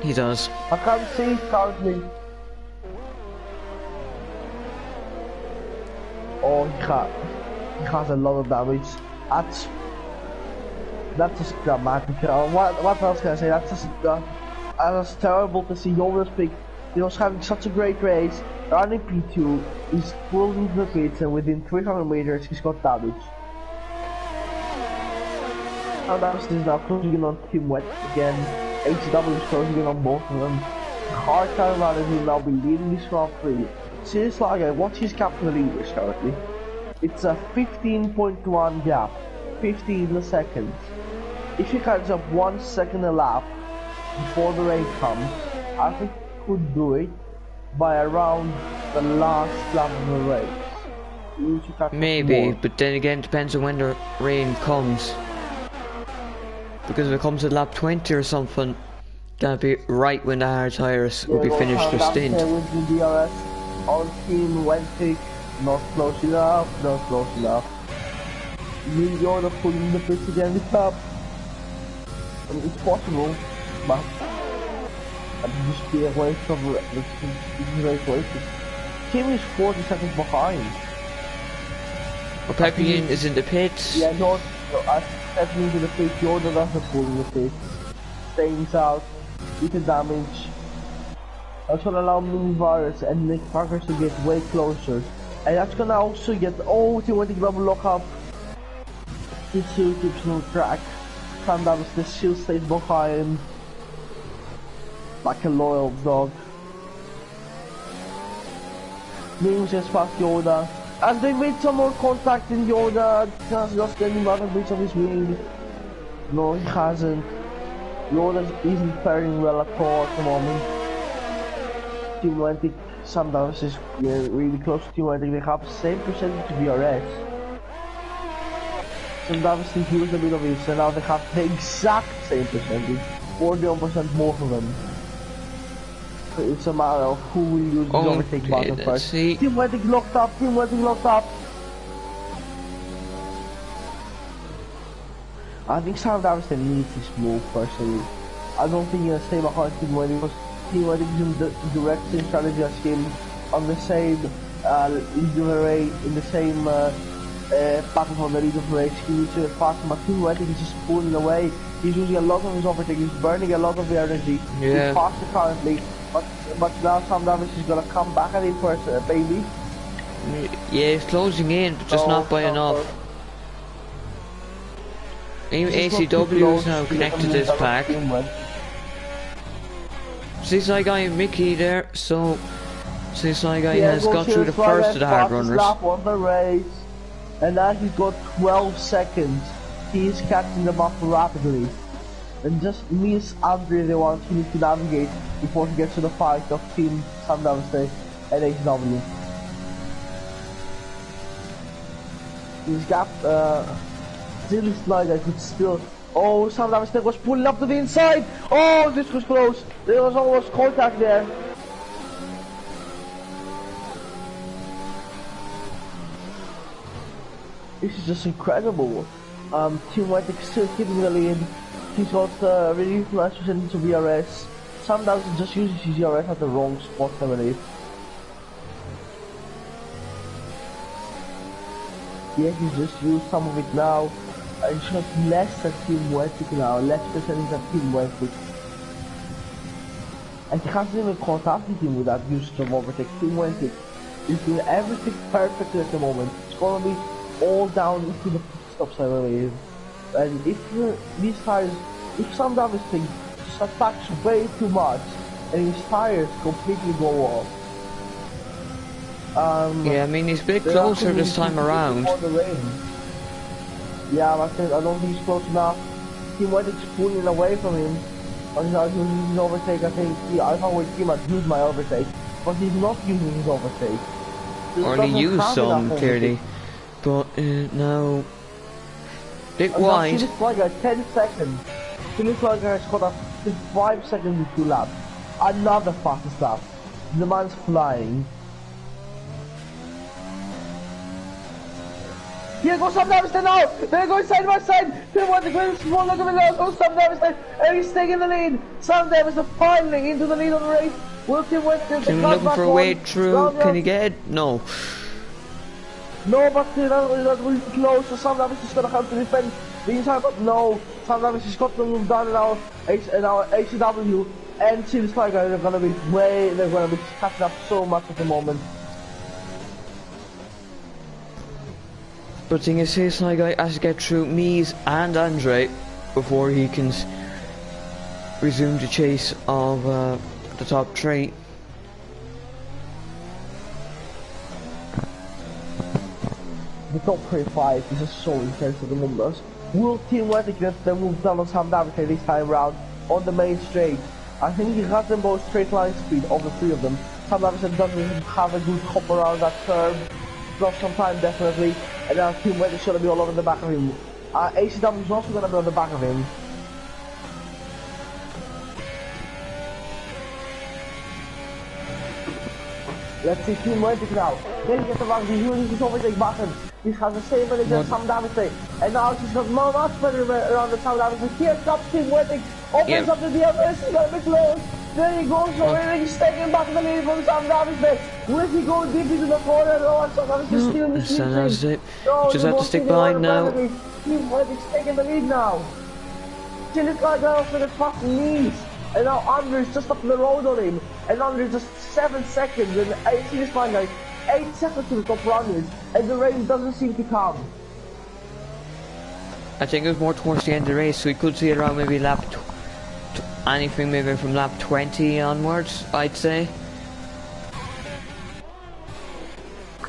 He does. I can't see it currently. Oh, he has a lot of damage. That's just dramatic. What else can I say? That's terrible to see Jonas pick. He was having such a great race. Running P2, he's pulled into the pits, and within 300 meters, he's got damage. And Davis is now closing in on Team Wet again. HW is closing in on both of them. Hard time runners will now be leading this Grand Prix. Seriously, like, what's his gap to the leaders currently? It's a 15.1 gap, 15 seconds. If he catches up 1 second a lap before the rain comes, I think he could do it by around the last lap of the race. Maybe, but then again, depends on when the rain comes. Because if it comes at lap 20 or something, that'd be right when the hard tires will be finished their stint. With the DRS on Team Wentic, not close enough, not close enough. You're the pulling the pitch again the top. I mean, it's possible, but I'd just be a waste of Team is 40 seconds behind. Well, Pepin is in the pits. Yeah, no, I stepped into the pit, Yoda doesn't pull in the pit. Stains out, with the damage. That's gonna allow Mini-Virus and Nick Packers to get way closer. And that's gonna also get, oh, Team Wentic double lock up. This shield keeps no track. Sam Davis, this shield stays behind. Like a loyal dog. Names just past Yoda. As they made some more contact in Yoda, has lost any other bits of his wing. No, he hasn't. Yoda isn't faring well at all at the moment. Team Wentic, Sam Davis is really close to Team Wentic. They have the same percentage of VRS. Sam Davis used a bit of it, so now they have the exact same percentage. 41% more for them. So it's a matter of who will use the overtake button first. Team Wentic locked up, Team Wentic locked up. I think Sam Davis needs this move personally. I don't think he's gonna stay behind Team Wentic because Team Wentic is in the direct same strategy as him, on the same in the same pattern for the lead of the race. He needs to pass him, but Team Wentic is just pulling away. He's using a lot of his overtake, he's burning a lot of the energy. Yeah. He's faster currently, but now Sam Davis is gonna come back at him first, baby. Yeah, he's closing in, but just not by enough. Even ACW is now connected to this pack. Seaside guy Mickey there, so Seaside guy has got through the first of the hard runners. Lap on the race, and now he's got 12 seconds. He's catching them up rapidly, and just miss Andre the ones he needs to navigate before he gets to the fight of Team Sam Davis and HW. He's got still slider, could still. Oh, Sam Davis was pulling up to the inside. Oh, this was close. There was almost contact there. This is just incredible. Team Wentic still keeping the lead. He's got really nice percentage of VRS. Sam Davis just uses his VRS at the wrong spot, I believe. Yeah, he just used some of it now. He's got less than Team Wentic now, less percentage than Team Wentic. And he hasn't even contacted him with that usage of overtake. Team Wentic is doing everything perfectly at the moment. It's gonna be all down into the pit stops, I believe. And if these tires, if Sam Davis just attacks way too much, and his tires completely go off. Yeah, I mean he's a bit closer this time around. Yeah, but I don't think he's close enough. Team Wentic's pulling away from him. But he's not using his overtake. I think I thought with him I'd use my overtake, but he's not using his overtake. Or he used some clearly, but now Bit wide. Silly Slugger 10 seconds. Silly Slugger has caught up to 5 seconds in 2 laps. Another fastest lap. The man's flying. Here goes Sam Davidson now! They're going side by side! Tim White goes small look at the goes Sam Davidson, and he's taking the lead! Sam Davidson finally into the lead of the race! Will Tim White looking for a way through, can he get it? No. No, but that was close, so Sam Davidson's gonna have to defend the inside, but no! Sam Davidson's got to move down in our ACW, and Silly Slugger, they're gonna be catching up so much at the moment. But the thing is, this guy has to get through Mies and Andre before he can resume the chase of the top 3. The top 35 is just so intense at the numbers. Will Team White get the move down on Sam Davidson this time round on the main straight? I think he has them both straight line speed of the 3 of them. Sam Davidson doesn't have a good hop around that curve. Lost some time definitely, and now Team White is going to be all over the back of him. ACW is also going to be on the back of him. Let's see Team White now. Then he gets around, he's using his overtake button. He has the same energy as Sam Davidson, and now he's got much better around the Sam Davidson. Here comes Team White, opens up the DRS, he's going to be close. There he goes, he's taking back the lead from Sam Davidson. Will he go deep into the corner? No, Sam Davidson still missing. No, just have to stick behind now. Team White is taking the lead now. Silly Slugger off with his fucking knees. And now Andre's just up the road on him. And Andre's just 7 seconds and 8 guys. 8 seconds to the top runners. And the rain doesn't seem to come. I think it was more towards the end of the race, so we could see it around maybe lap anything maybe from lap 20 onwards, I'd say.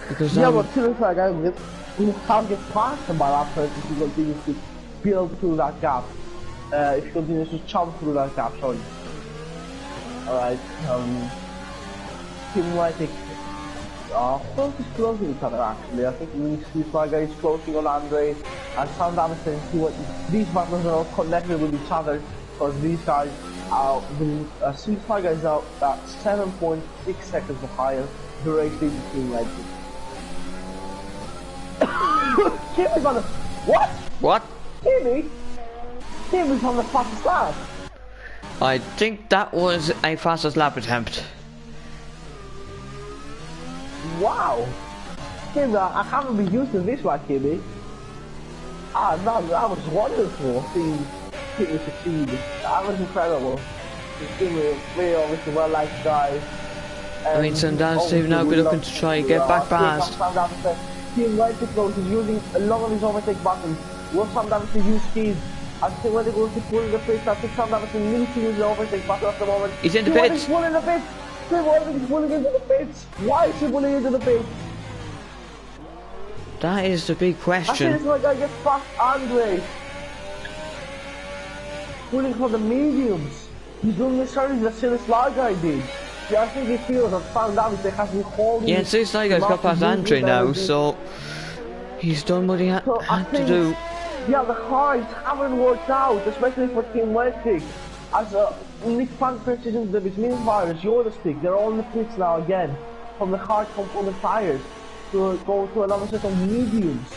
Because yeah, but Silly Slugger you can't get past him by lap 20 if he continues to build through that gap. If he continues to jump through that gap, sorry. Alright, Team White both is closing each other actually. I think Silly Slugger is closing on Andre and Sam Davidson and see what these battles are all connected with each other because these guys are Silly Slugger is now at 7.6 seconds behind the race leader Team White. Kimmy's on the what? Kimmy's on the fastest lap. I think that was a fastest lap attempt. Wow! Kimmy, I haven't been used to this one, Kimmy. That was wonderful seeing Kimmy succeed. That was incredible. Kimmy, very obviously well liked guys. I mean, Sundown's team now be looking to try and get back past. Team White is using a lot of his overtake buttons. Will Sam Davidson use speed? I think when they go to pull in the pits, I think Sam Davidson needs to use the overtake button at the moment. He's in the pits! He's pulling the pits! He's pulling into the pits! Why is he pulling into the pits? That is the big question. I think it's like I get past Andre. Pulling for the mediums. He's doing the service that Silly Slugger did. Yeah, I think he feels that Sam Davidson has been holding. Yeah, Silly Slugger's got past Andre now, so he's done what he had to do. Yeah, the cards haven't worked out, especially for Team Westig. As Nick Frank precision the between fires, Yoda stick, they're all in the pits now again. From the hard component tires to go to another set of mediums.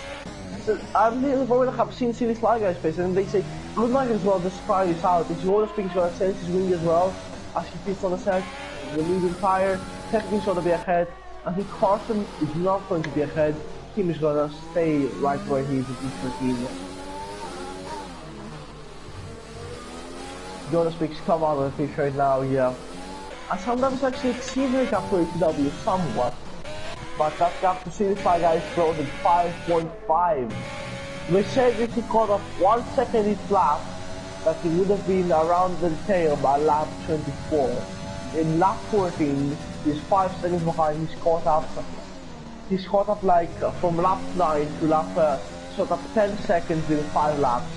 So I'm really worried I've seen Silly Slugger space and they say, we might as well just try this out. It's Yoda stick is gonna sense his wing as well. As he fits on the set, the medium tire, technically gonna be ahead. I think Carson is not going to be ahead. Team is gonna stay right where he is at each team. Jonas Speaks come out of the pitch right now, yeah. And sometimes actually exceeds the gap for ATW somewhat. But that gap to Silly Slugger is closed at 5.5. We said if he caught up 1 second each lap, that he would have been around the tail by lap 24. In lap 14, he's 5 seconds behind, he's caught up like from lap 9 to lap, sort of 10 seconds in 5 laps,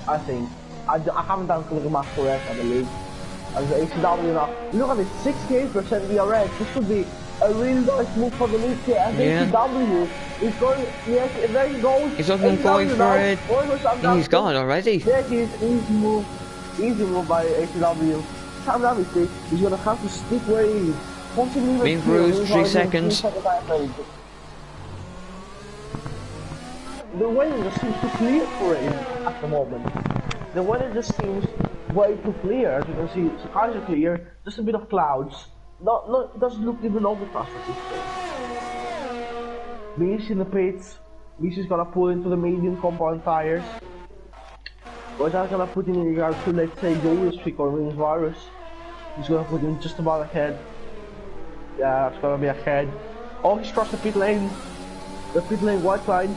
I think. I haven't done the math correct, I believe. As the ACW now, look at this, 68% DRS. This should be A really nice move for the lead here, and ACW is going, yes, there he goes. He's looking going for it. He's gone already. There he is, easy move by ACW. Sam Davis, he's going to have to stick where he is. Being bruised, 3 seconds. The weather just seems too clear for him at the moment. The weather just seems way too clear. As you can see, skies are clear, just a bit of clouds. It doesn't look even overcast at this point. Mish in the pits. Mish is gonna pull into the medium compound tires. But I'm gonna put in regard to, let's say, Joey's trick or Wings Virus. He's gonna put in just about ahead. Yeah, it's gonna be ahead. Oh, he's crossed the pit lane. The pit lane white line.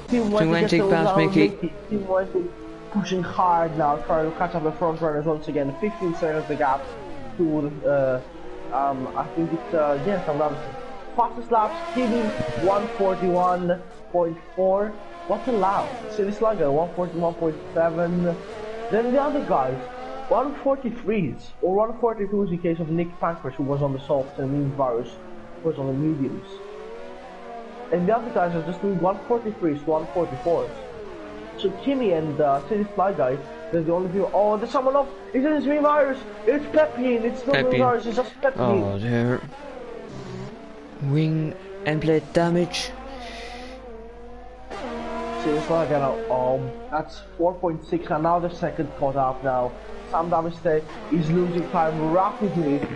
Team Wendy past Mickey. Team Wendy pushing hard now, trying to catch up the front runners once again. 15 seconds the gap to I think it's yes, I'm not fastest laps. Kidding 141.4. What's a lap? See this like 141.7. Then the other guys 143s or 142s in case of Nick Pankers, who was on the softs, and Wings Virus was on the mediums. And the other guys are just doing 143s to 144s. So Kimmy and City Fly Guy, they're the only people. Oh, there's someone off. It's Wings Virus. It's Pepin. It's not Wings Virus. It's just Pepin. Oh, there. Wing and blade damage. City Fly Guy now. That's 4.6, and now the second caught up now. Sam Daviste is losing time rapidly to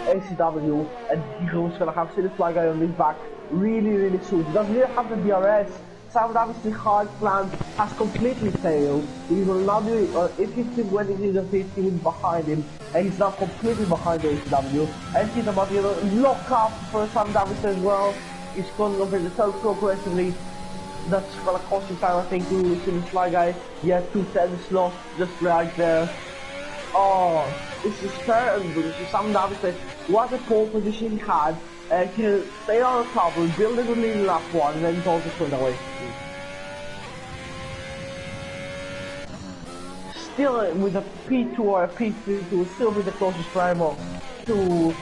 ACW, and he's gonna have City Fly Guy on his back really soon. He doesn't even have the DRS. Sam Daviste's hard plan has completely failed. He will not do it, if he's still winning, he's just team behind him, and he's now completely behind ACW. And he's about to lock up for Sam Daviste as well. He's going over the third progressively. That's gonna cost him time, I think, to City Fly Guy. Yeah, 210 slots just right there. Oh, this is terrible. This is Sam Daviste. What a pole position he had. He stayed on the top, build it in lap 1, and then he's also turned away. Still with a P2 or a P3 to still be the closest rival to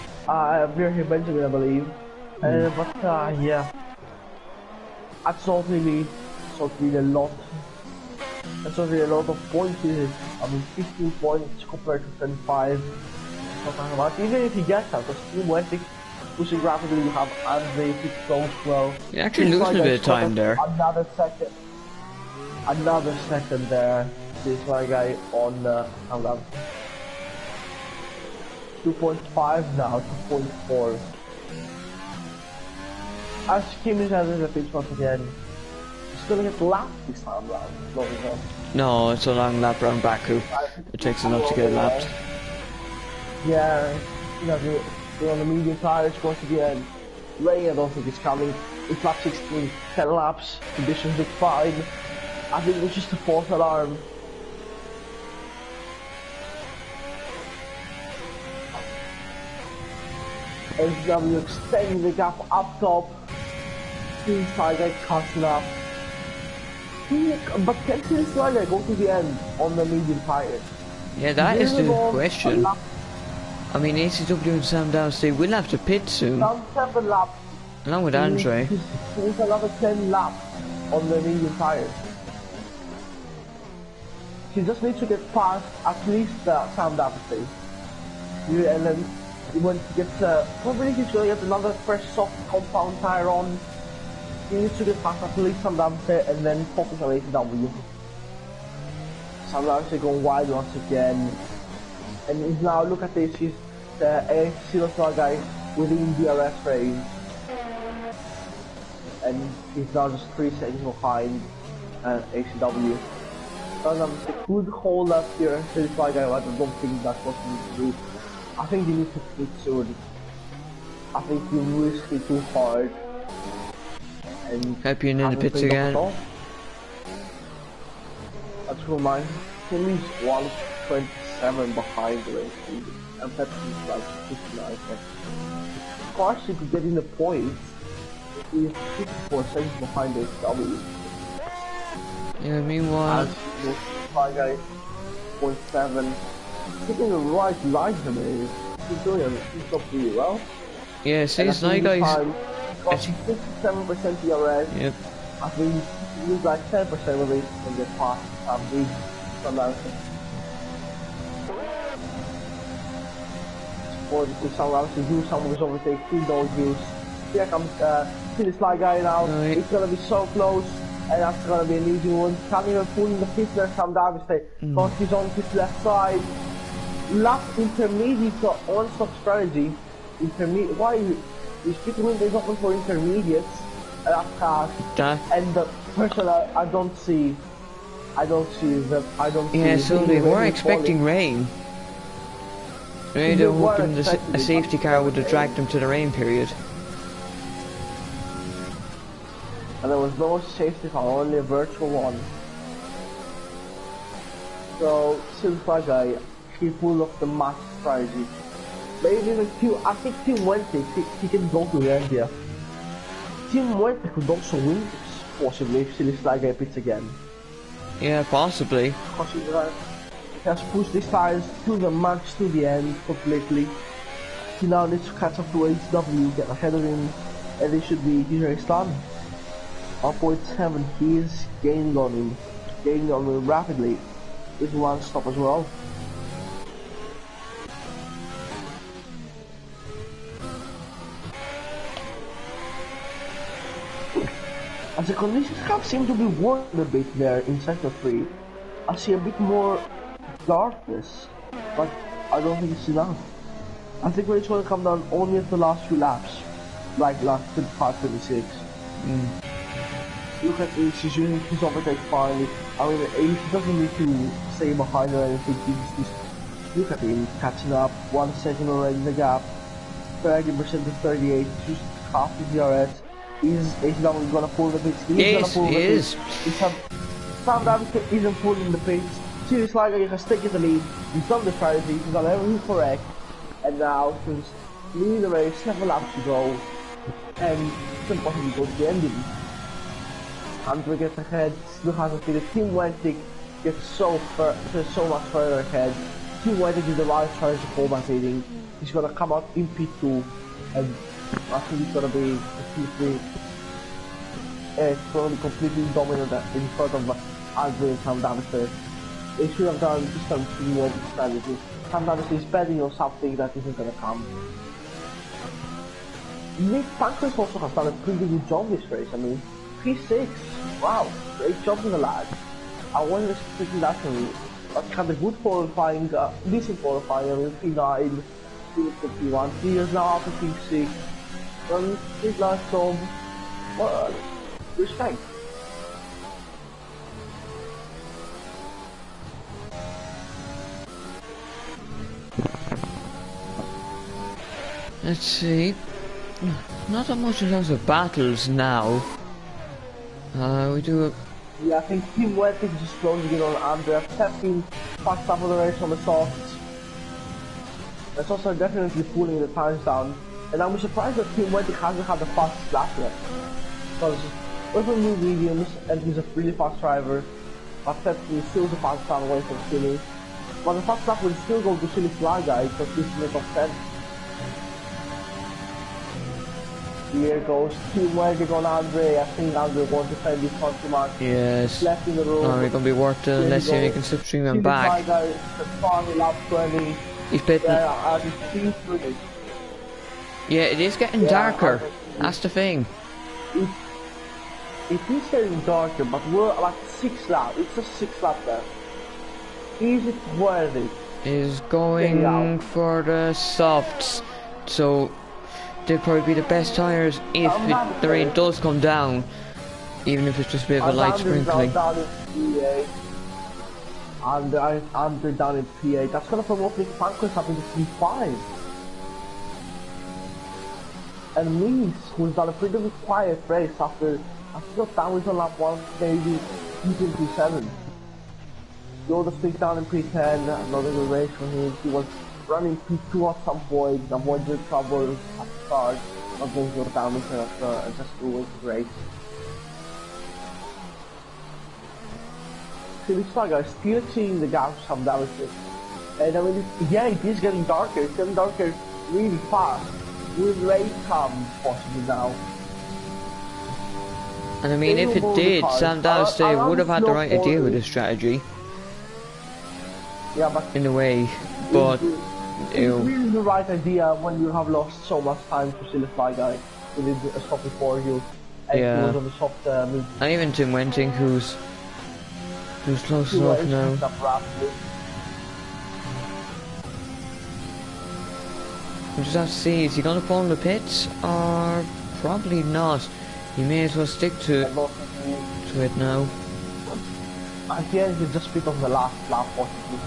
Virgil Benjamin, I believe. But yeah, that's not really a lot. That's not really a lot of points. I mean, 15 points compared to 25. Even if he gets out, because Team Westic pushing rapidly, you have Andre close well. You're actually losing a bit of time there. Another second there. This one guy on 2.5 now, 2.4. As Kim is having the pitch once again. He's gonna get lapped this time round. No, it's a long lap round Baku. It takes enough to get lapped. Yeah, you know, they're on the medium tires once again. Ray, I don't think it's coming. It's lap 16, 10 laps, conditions look fine. I think it's just a false alarm. SW extending the gap up top. Inside guy cutting up. But can this guy go to the end on the medium tires? Yeah, that is the question. I mean, ACW and Sam Downs, will have to pit soon. Down 7 laps. Along with Andre. There's another 10 laps on the medium tires. He just needs to get past at least Sam Downs. Yeah, and then when he gets, probably he's going to get another fresh soft compound tire on. He needs to get past at least Sam Downs and then focus on ACW. Sam Downs going wide once again. And he's now, look at this, he's a Silver guy within DRS range. And he's now just 3 seconds behind ACW. He could hold up here, Silver guy, but I don't think that's what he needs to do. I think he needs to quit soon. I think he risked it too hard. And hope you're in the pits again. That's for mine. He's 127 behind the race. And Pepsi's like 59. Of course, he could get in the points. He's 54 seconds behind the W. Yeah, meanwhile. Five guys, 0.7. Hitting the right line to me. he's up really well. Yeah, says night guys. Got 57% DRS. Yep. I think he was like 10% of it when they passed big from that. Or the someone else to do some of his overtake, 2 dog views. Here comes this light guy now. Right. It's gonna be so close, and that's gonna be an easy one. Can't even pull in the pit there, Sam Davis. Because he's on his left side. Lap intermediate on-stop strategy. Why is pit window is open for intermediates? And the person I don't see. Yeah, so they were expecting rain. They were hoping a safety car would have dragged them to the rain period. And there was no safety car, only a virtual one. So, Silver guy, he pulled off the match strategy. Maybe even I think Team Wente, he can go to the end here. Team Wente could also win this, possibly, if Silly Sly guy pits again. Yeah, possibly. Because he has pushed these tires to the max to the end completely. He now needs to catch up to HW, get ahead of him, and he should be his race done. 1.7, he is gaining on him rapidly with one stop as well. As the conditions have seemed to be working a bit there in sector 3, I see a bit more darkness, but I don't think it's enough. I think it's going to come down only at the last few laps, like last 25, 26. Look at this, he's using his overtake finally. I mean, he doesn't need to stay behind or anything. Look at him catching up, 1 second already in the gap, 30% to 38, just half his DRS. He's now gonna pull the pits. He is. Sam Davis isn't pulling the pits. Serious Liger has taken the lead. He's done the strategy. He's done everything correct. And now he's leading the race. 7 laps to go. And it's impossible to go to the ending. Andre gets ahead. Still hasn't fitted. Team Wentic gets so much further ahead. Team Wentic is the right strategy for compensating. He's gonna come out in P2 and I think it's gonna be a P3. It's gonna be completely dominant in front of Andre and Sam Davis there. They should have done just some teamwork strategy. Sam Davis is betting on something that isn't gonna come. Nick Pankers also has done a pretty good job this race. I mean, P6. Wow, great job from the lad. I wasn't expecting that from him. But he had a good qualifying, decent qualifying. I mean, P9, P1. He is now up to P6. Done his last job. Well, respect. Let's see. Not that much in terms of battles now. We do a... Yeah, I think Team Wentic is just closing in on Andrea. 15 fast up of the race on the softs. That's also definitely pulling the times down. And I'm surprised that Team Wentic hasn't had the fastest lap yet. Because we're from New Mediums and he's a really fast driver. But Pepsi is still the fastest lap away from Silly. But the fast lap will still go to Silly Fly Guy because he's in the top 10. Here goes Team Wentic on Andre. I think Andre wants to defend this country mark. Yes. Left in the room. Alright, gonna be worth it unless you can slipstream him back. Fly Guy, the final lap 20. He's bitten. Yeah, it is getting darker. That's the thing. It is getting darker, but we're like 6 laps. It's a 6 lap there. Is it worth it? Is going for the softs. So they'll probably be the best tires if the rain does come down. Even if it's just a bit of a light sprinkling. And they're down in P8. That's gonna promote Nick Pankers up into P5. And Meese, who's done a pretty quiet race after got down with on lap 1, maybe into P7. Yoda sticks down in P10, another good race for him. He was running P2 at some point, avoided trouble at the start, not going to go down with just ruined the race. See, this guy is still seeing the gaps from Davis. And I mean, yeah, it is getting darker. It's getting darker really fast. Will rain come possibly now? And I mean, if it did, Sam Dalsday would have had the right idea with his strategy. Yeah, but in a way, but it's really the right idea when you have lost so much time to see the fly guy who did a stop before you, and he was on the soft mid. And even Tim Wenting, who's close enough now. We just have to see, is he gonna fall in the pits or probably not? He may as well stick to it now. At the end, he just spit on the last lap, possibly.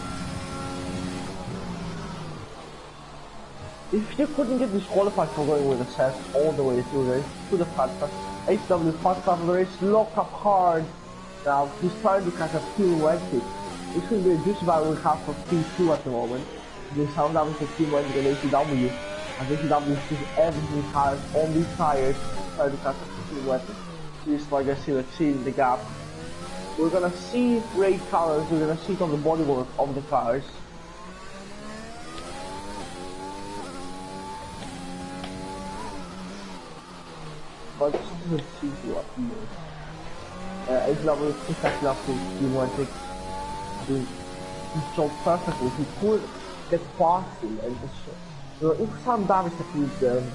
If you couldn't get disqualified for going with a set all the way through the fast track, HW fast track the race, lock up hard. Now he's trying to catch a Team Wentic. This will be just about one half of P2 at the moment. The sound damage of Team Wentic and ACW. And ACW is just everything has on these tires trying to catch a Team Wentic. So this is why I guess you're seeing the gap. We're gonna see great colors, we're gonna see it on the bodywork of the cars. But just to see what he is. HW is catching up to Team Wentic. He's so perfectly, he could get past him and just if Sam Davis had used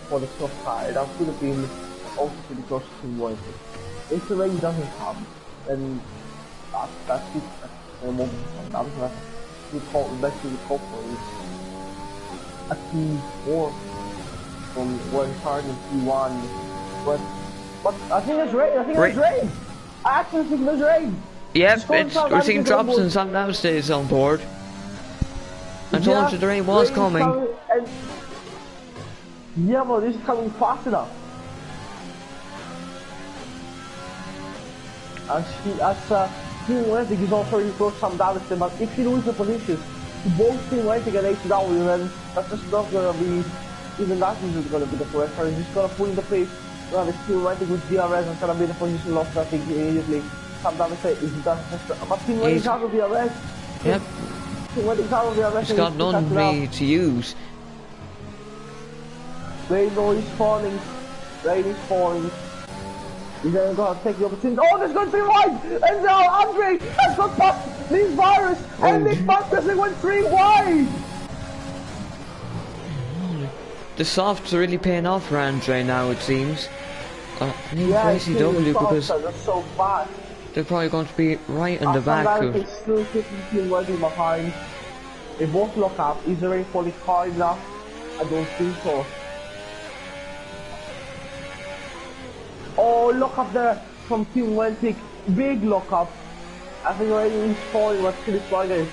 for the soft tire, that would have been also pretty close to Team Wentic. If the rain doesn't come, then that's it. That's the moment Sam Davis has to call the best of the couple is a P4 from when starting in P1. But I think there's rain, there's rain! I actually think there's rain! Yep, we're seeing drops and Sam Davis is on board. I told you the rain was coming. Yeah, but this is coming fast enough. As Team Wentic is also really close to Sam Davis, but if he loses the positions to both Team Wentic and HW, then that's just not gonna be, even that isn't gonna be the correct one. He's just gonna pull in the pace. Well, it's Team Wentic with DRS and gonna be the position lost, I think, immediately. Sam Davis said, if he doesn't just, but Team Wentic out of DRS. Yep. Team Wentic out of DRS. He's got none really to use. Rain is falling. Rain is falling. He's gonna take the opportunity. Oh, there's going to be wide! And now Andre has got past this virus! And this Buckers went 3 wide! The softs are really paying off for Andre now, it seems. I need Tracy W because so fast. They're probably going to be right in the back of. Is still keeping Team Wentic behind. They both lock up. Is the rain falling hard enough? I don't think so. Oh, lock up there from Team Wentic. Big lock up. I think the rain is falling, but still is flying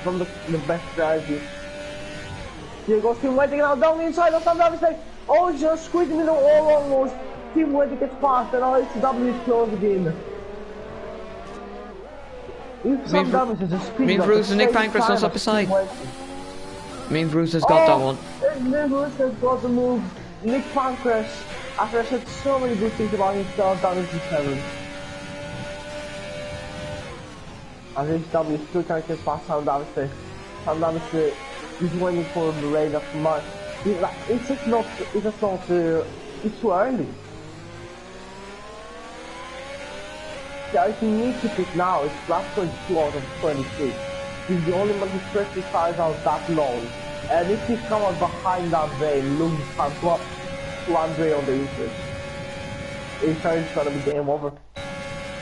from the best drivers. Here goes Team Wentic now down the inside of Sam Davis. Oh, it's just squeezing in the wall almost. Team Wentic gets past and now HW is close again. If Sam Davis is a speed Mean Bruce and Nick Pancras on up beside. Mean Bruce has got that one. Mean Bruce has got the move. Nick Pancras, after I said so many good things about himself, down into 7. And HW still can't get past Sam Davis. Sam Davis is waiting for the rain of much. It's just not, it's too early. Yeah, if he needs to pick now, it's lap 22 out of 23. He's the only one who stretched his tires out that long. And if he comes out behind that rain, loses time to Andre on the inside. It's gonna be game over.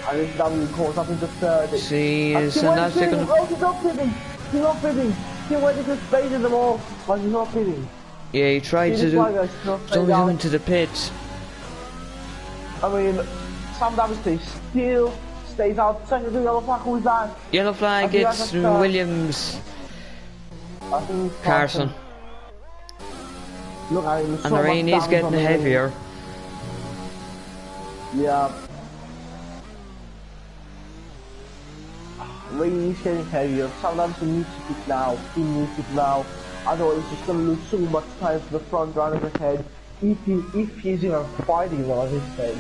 And if W goes up into third. See, and that's taking. Oh, he's not pitting! He's not pitting! He went into space them all, but he's not pitting. Yeah, he tried to do him into the pits. I mean, Sam Davis still stays out. Second to yellow flag, who's that? Yellow flag, it's Williams. I think Carson. Look at him. And the rain is getting heavier. Yeah. Rain is getting heavier. Sam Davis needs to pick now. He needs to pick now. Otherwise, he's gonna lose so much time for the front runners ahead. If he's even fighting on his stage.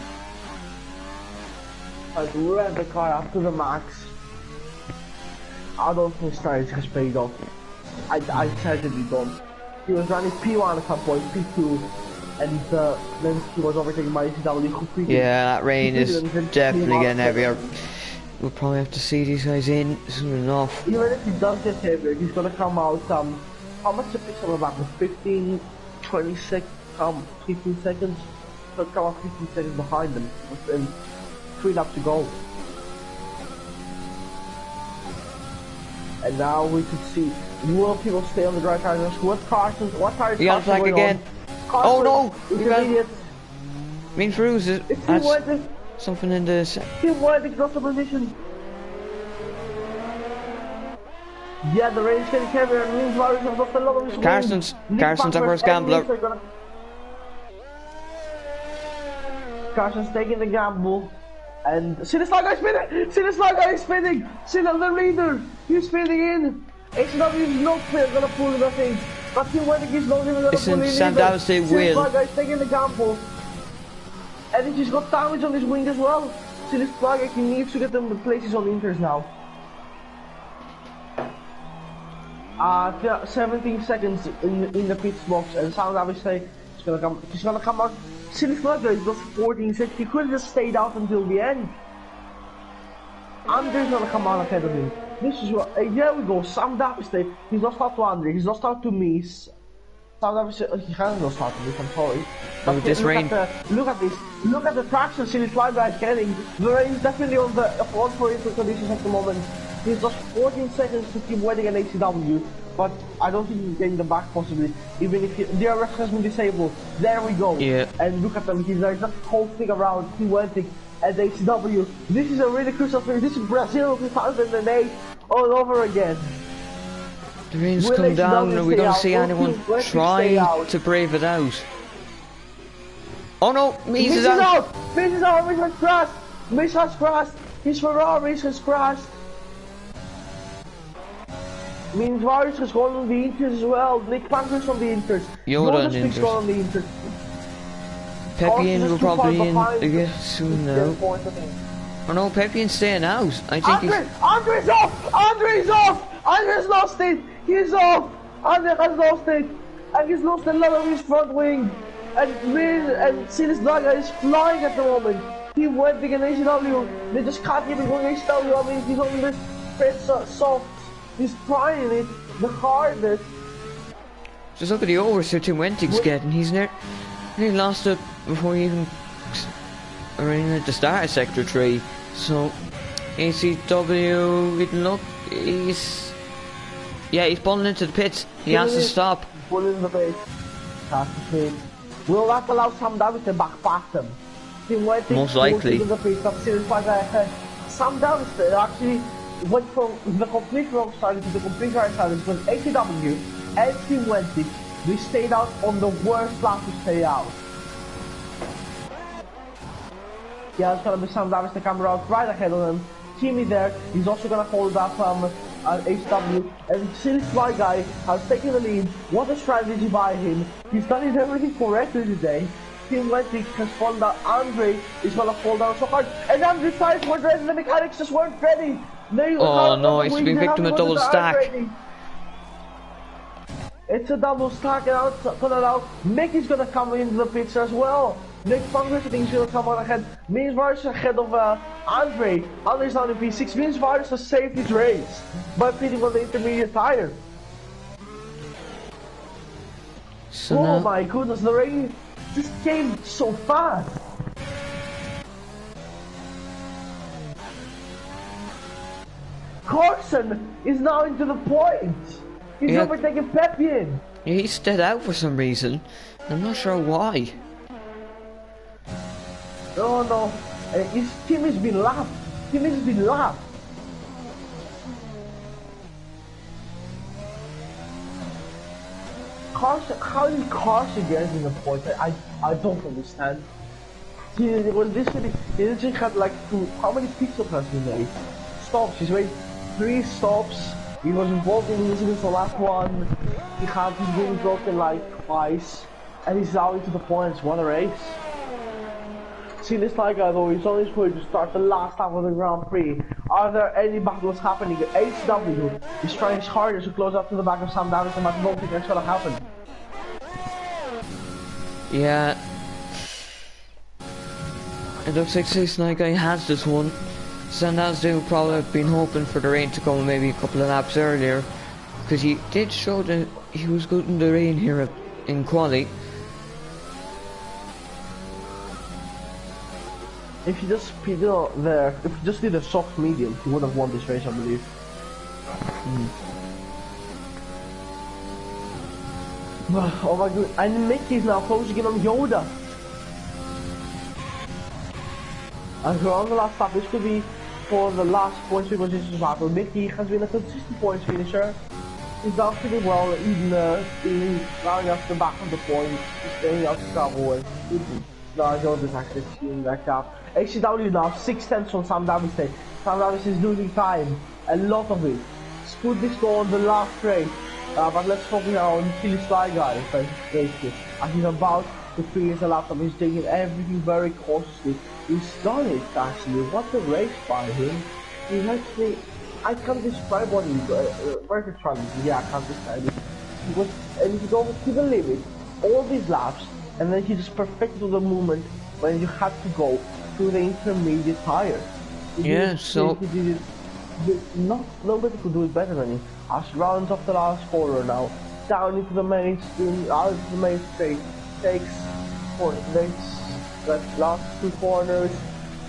Like, rev the car up to the max. I don't think strategy has paid off. I said to be done. He was running P1 at some point, P2, and then he was overtaken by ACW completely. Yeah, that rain is definitely getting heavier. We'll probably have to see these guys in soon enough. Even if he does get heavier, he's gonna come out, how much the picks on about 15, 20 seconds, 15 seconds? He'll come out 15 seconds behind them, and 3 laps to go. And now we can see, will people stay on the dry tires? What Carson's, what tires? He got flag again. Oh no! He's an idiot. Mean Fruze is something in the... Team White lost the position. Yeah, the rain is getting heavier and means Varys have lost a lot of his Carson's our first gambler. Carson's taking the gamble. And see this guy spinning! See this guy spinning! See the leader! He's spinning in! HW is not gonna pull it, I think. But Team White is not even gonna pull it. Sam Davis they will. See this guy's taking the gamble. And he's got damage on his wing as well. See this plug, he needs to get them the places on the inters now. 17 seconds in the pit box, and Sam Davis say he's gonna come out. See this plug, he's got 14 seconds. He could have just stayed out until the end. Andre's gonna come out ahead of him. This is what. Here we go. Sam Davis, he's lost out to Andre. He's lost out to Mies. Sam Davis, he hasn't lost out to me. I'm sorry. But with this rain. Look at this. Look at the traction Silly Fly guy is getting. The rain is definitely on the front for his conditions at the moment. He's lost 14 seconds to keep waiting at ACW, but I don't think he's getting them back possibly. Even if their ref has been disabled. There we go. Yeah. And look at them. He's like just coasting around. He went at ACW. This is a really crucial thing. This is Brazil 2008 all over again. The rain's come down and we don't see anyone trying to brave it out. Oh no, Mies is out! Mies is out! Mies has crashed! Mies has crashed! His Ferrari has crashed! Means Varys has gone on the Inters as well. Nick Pankers on the Inters. Yoda on the Inters. On the Inters. Peppian will probably in again soon now. Oh no, Peppian's staying out. I think Andre's off! Andre's off! Andre's lost it! He's off! Andre has lost it! And he's lost a lot of his front wing. And see this guy is flying at the moment. He went against ACW. They just can't keep it going ACW. I mean, he's on this press soft. He's trying it the hardest. Just look at the oversteer Tim Wentig's getting. He's nearly lost it before he even at the start of Sector 3. So ACW, look, he's pulling into the pits. He has to stop. Pulling in the pits. Has to pit. Will that allow Sam Davis to back past him? Most likely. Sam Davis actually went from the complete wrong side to the complete right side because ACW and Team Wentic, they stayed out on the worst lap to stay out. Yeah, it's gonna be Sam Davis, the camera out right ahead of him. Team is there, he's also gonna hold up HW, and Silly Fly Guy has taken the lead. What a strategy by him. He's done everything correctly today. Team Wentic has fallen down. Andre is gonna fall down so hard, and Andre's tires weren't ready, the mechanics just weren't ready. Oh no, he's been victim of double stack. It's a double stack, and out. Nick is gonna come into the picture as well. Nick Funkers, I think he's gonna come on ahead. Means Varys ahead of Andre. Andre's down in P6. Means Varys has saved his race by pitting on the intermediate tire. So oh my goodness, the rain just came so fast. Carson is now into the point. He's overtaking Peppian. Yeah, he's stayed out for some reason. I'm not sure why. Oh no, his team has been lapped. Carson, how did Carson get in the point? I don't understand. He literally had like how many pit stops has he made? Stops, he's made 3 stops. He was involved in incidents the last one. He had his wing broken like twice. And he's now into the points. What a race. See this guy though, he's on his way to start the last lap of the Grand Prix. Are there any battles happening? HW is trying his hardest to close up to the back of Sam Davis, and I don't think that's gonna happen. Yeah. It looks like this night guy has this one. Sandals do probably have been hoping for the rain to come maybe a couple of laps earlier, because he did show that he was good in the rain here in quali. If you just if you just did a soft medium, he would have won this race, I believe. Oh my god, and Mickey's now closing in on Yoda. And we're on the last lap. This could be for the last points position battle. Mickey has been a consistent points finisher. He's done pretty well, even being rounding up the back of the points, staying out to travel with. No, Yoda's actually seeing that gap. HCW now 6/10 on Sam Davis. Sam Davis is losing time, a lot of it. Could this go on the last race? But let's focus on Chili Sly Guy, and he's about to finish the laptop. He's taking everything very cautiously. He's done it actually. What a race by him. He's actually, I can't describe what he's very trying. Yeah, I can't describe it. And he goes to the limit all these laps, and then he just perfected the moment when you had to go to the intermediate tire. Yeah, so he did it. Nobody could do it better than him. As he rounds off the last corner now, down into the main stream, out into the main straight, takes the last two corners,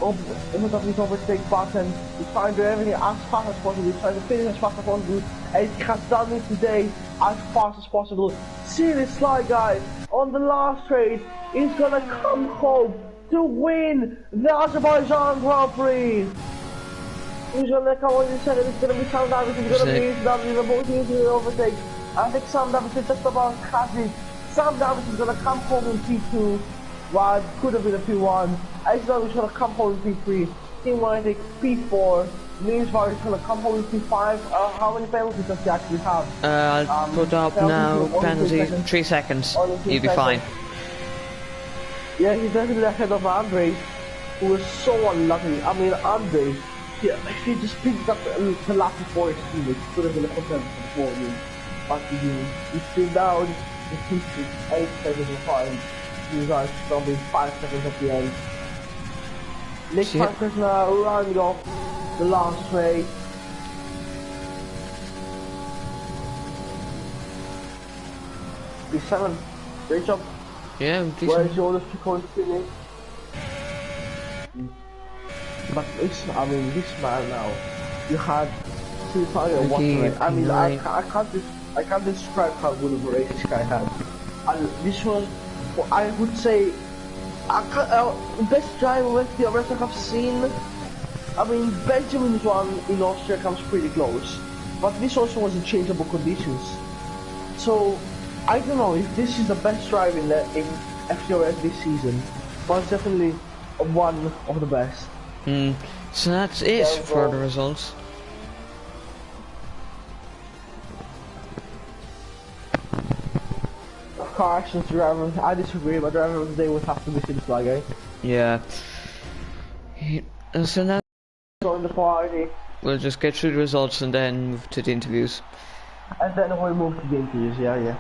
in front of his overtake button. He's trying to do everything as fast as possible. He's trying to finish as fast as possible, and he has done it today as fast as possible. See this Sly Guy on the last race is gonna come home to win the Azerbaijan Grand Prix. Who's gonna come on in second? It's gonna be Sam Davis. It's gonna be HW. The both teams will overtake. I think Sam Davis is just about catching. Sam Davis is gonna come home in P2. Well, could have been a P1. HW is gonna come home in P3. Team 1 I think P4. Meanwhile, is gonna come home in P5. How many penalties does he actually have? I'll put up now. Penalty 3 seconds. You'll be fine. Yeah, he's definitely ahead of Andre, who was so unlucky. I mean, Andre. Yeah, if he just picked up the lap before his team, it could have been a contender for you. But he's still down, he's 8 seconds behind. He's probably 5 seconds at the end. Nick Parker's now rounding off the last race. P7, great job. Yeah, decent. Where's your other 2 points finish? But this man now, you had 2 tires one race. I mean, I can't describe how good of a race this guy had. And this was, I would say, best driver FTRS I have seen. I mean, Benjamin's one in Austria comes pretty close, but this also was in changeable conditions. So, I don't know if this is the best driver in FTRS this season, but it's definitely one of the best. So that's it for the results. Car actions driver, I disagree, but driver of the day would have to be Silly Sly Guy. Yeah. So now Join the party. we'll just get through the results and then move to the interviews. And then we'll move to the interviews, yeah.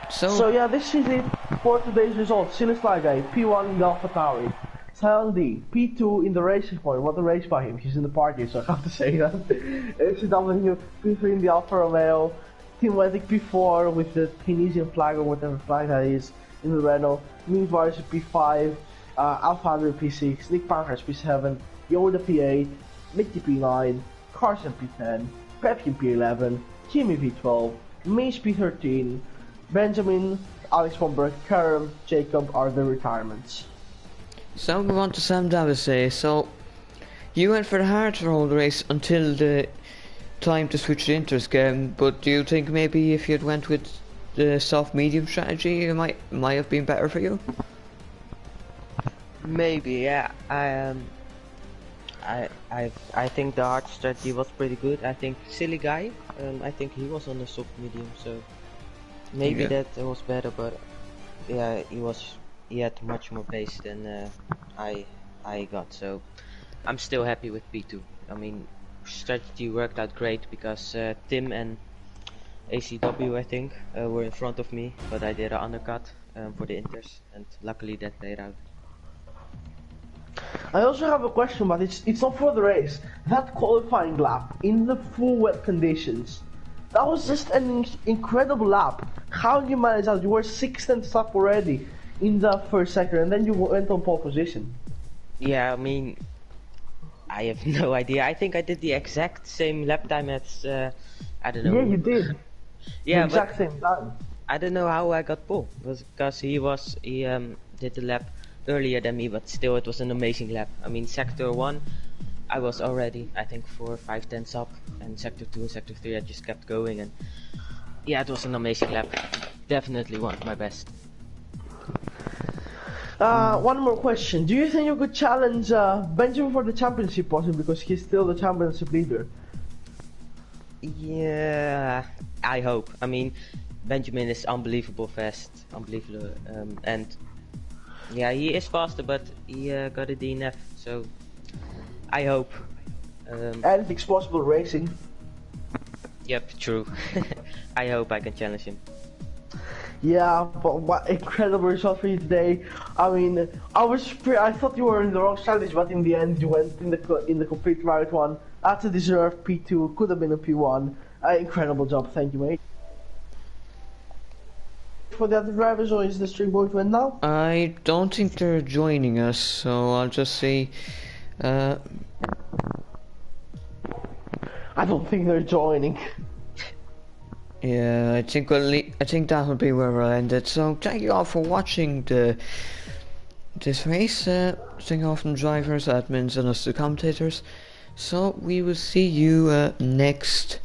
So yeah, this is it for today's results. Silly Sly Guy, P1 in the AlphaTauri. Sion D, P2 in the racing point. What a race by him. He's in the party, so I have to say that. HCW, P3 in the Alfa Romeo. Team Wetic P4 with the Tunisian flag or whatever flag that is in the Renault. Meanwhile, P5, Alfandro P6, Nick Pankhurst P7, Yoda P8, Mickey P9, Carson P10, Pepkin P11, Kimi P12, Mace P13, Benjamin, Alex von Berg, Kerem, Jacob are the retirements. So we want to Sam Davis say, so you went for the hard road race until the time to switch to Inter's game, but do you think maybe if you'd went with the soft medium strategy it might have been better for you? Maybe, yeah. I think the hard strategy was pretty good. I think Silly Guy, I think he was on the soft medium, so maybe that was better, but yeah, he was he had much more pace than I got. So I'm still happy with P2. I mean, strategy worked out great because Tim and ACW, I think, were in front of me, but I did an undercut for the inters, and luckily that played out. I also have a question, but it's not for the race. That qualifying lap in the full wet conditions, that was just an incredible lap. How did you manage that? You were 6th up already in the first sector, and then you went on pole position. Yeah, I mean, I have no idea. I think I did the exact same lap time as I don't know. Yeah, you did. Yeah, the exact same time. I don't know how I got pole. It was because he did the lap earlier than me, but still it was an amazing lap. I mean, sector 1 I was already, I think, 4 or 5 tenths up, and sector 2 and sector 3 I just kept going, and yeah, it was an amazing lap. Definitely one of my best. One more question. Do you think you could challenge Benjamin for the championship possibly, because he's still the championship leader? Yeah, I hope. I mean, Benjamin is unbelievable fast, unbelievable, and yeah, he is faster, but he got a DNF, so I hope. Anything's possible racing. Yep, true. I hope I can challenge him. Yeah, but what incredible result for you today. I mean, I thought you were in the wrong strategy, but in the end you went in the complete right one. That's a deserved P2, could have been a P1. Incredible job, thank you, mate. For the other drivers, or is the stream going to end now? I don't think they're joining us, so I'll just say I don't think they're joining. yeah, I think that will be where we'll end it. So thank you all for watching this race. Thank you all from drivers, admins, and us the commentators. So we will see you next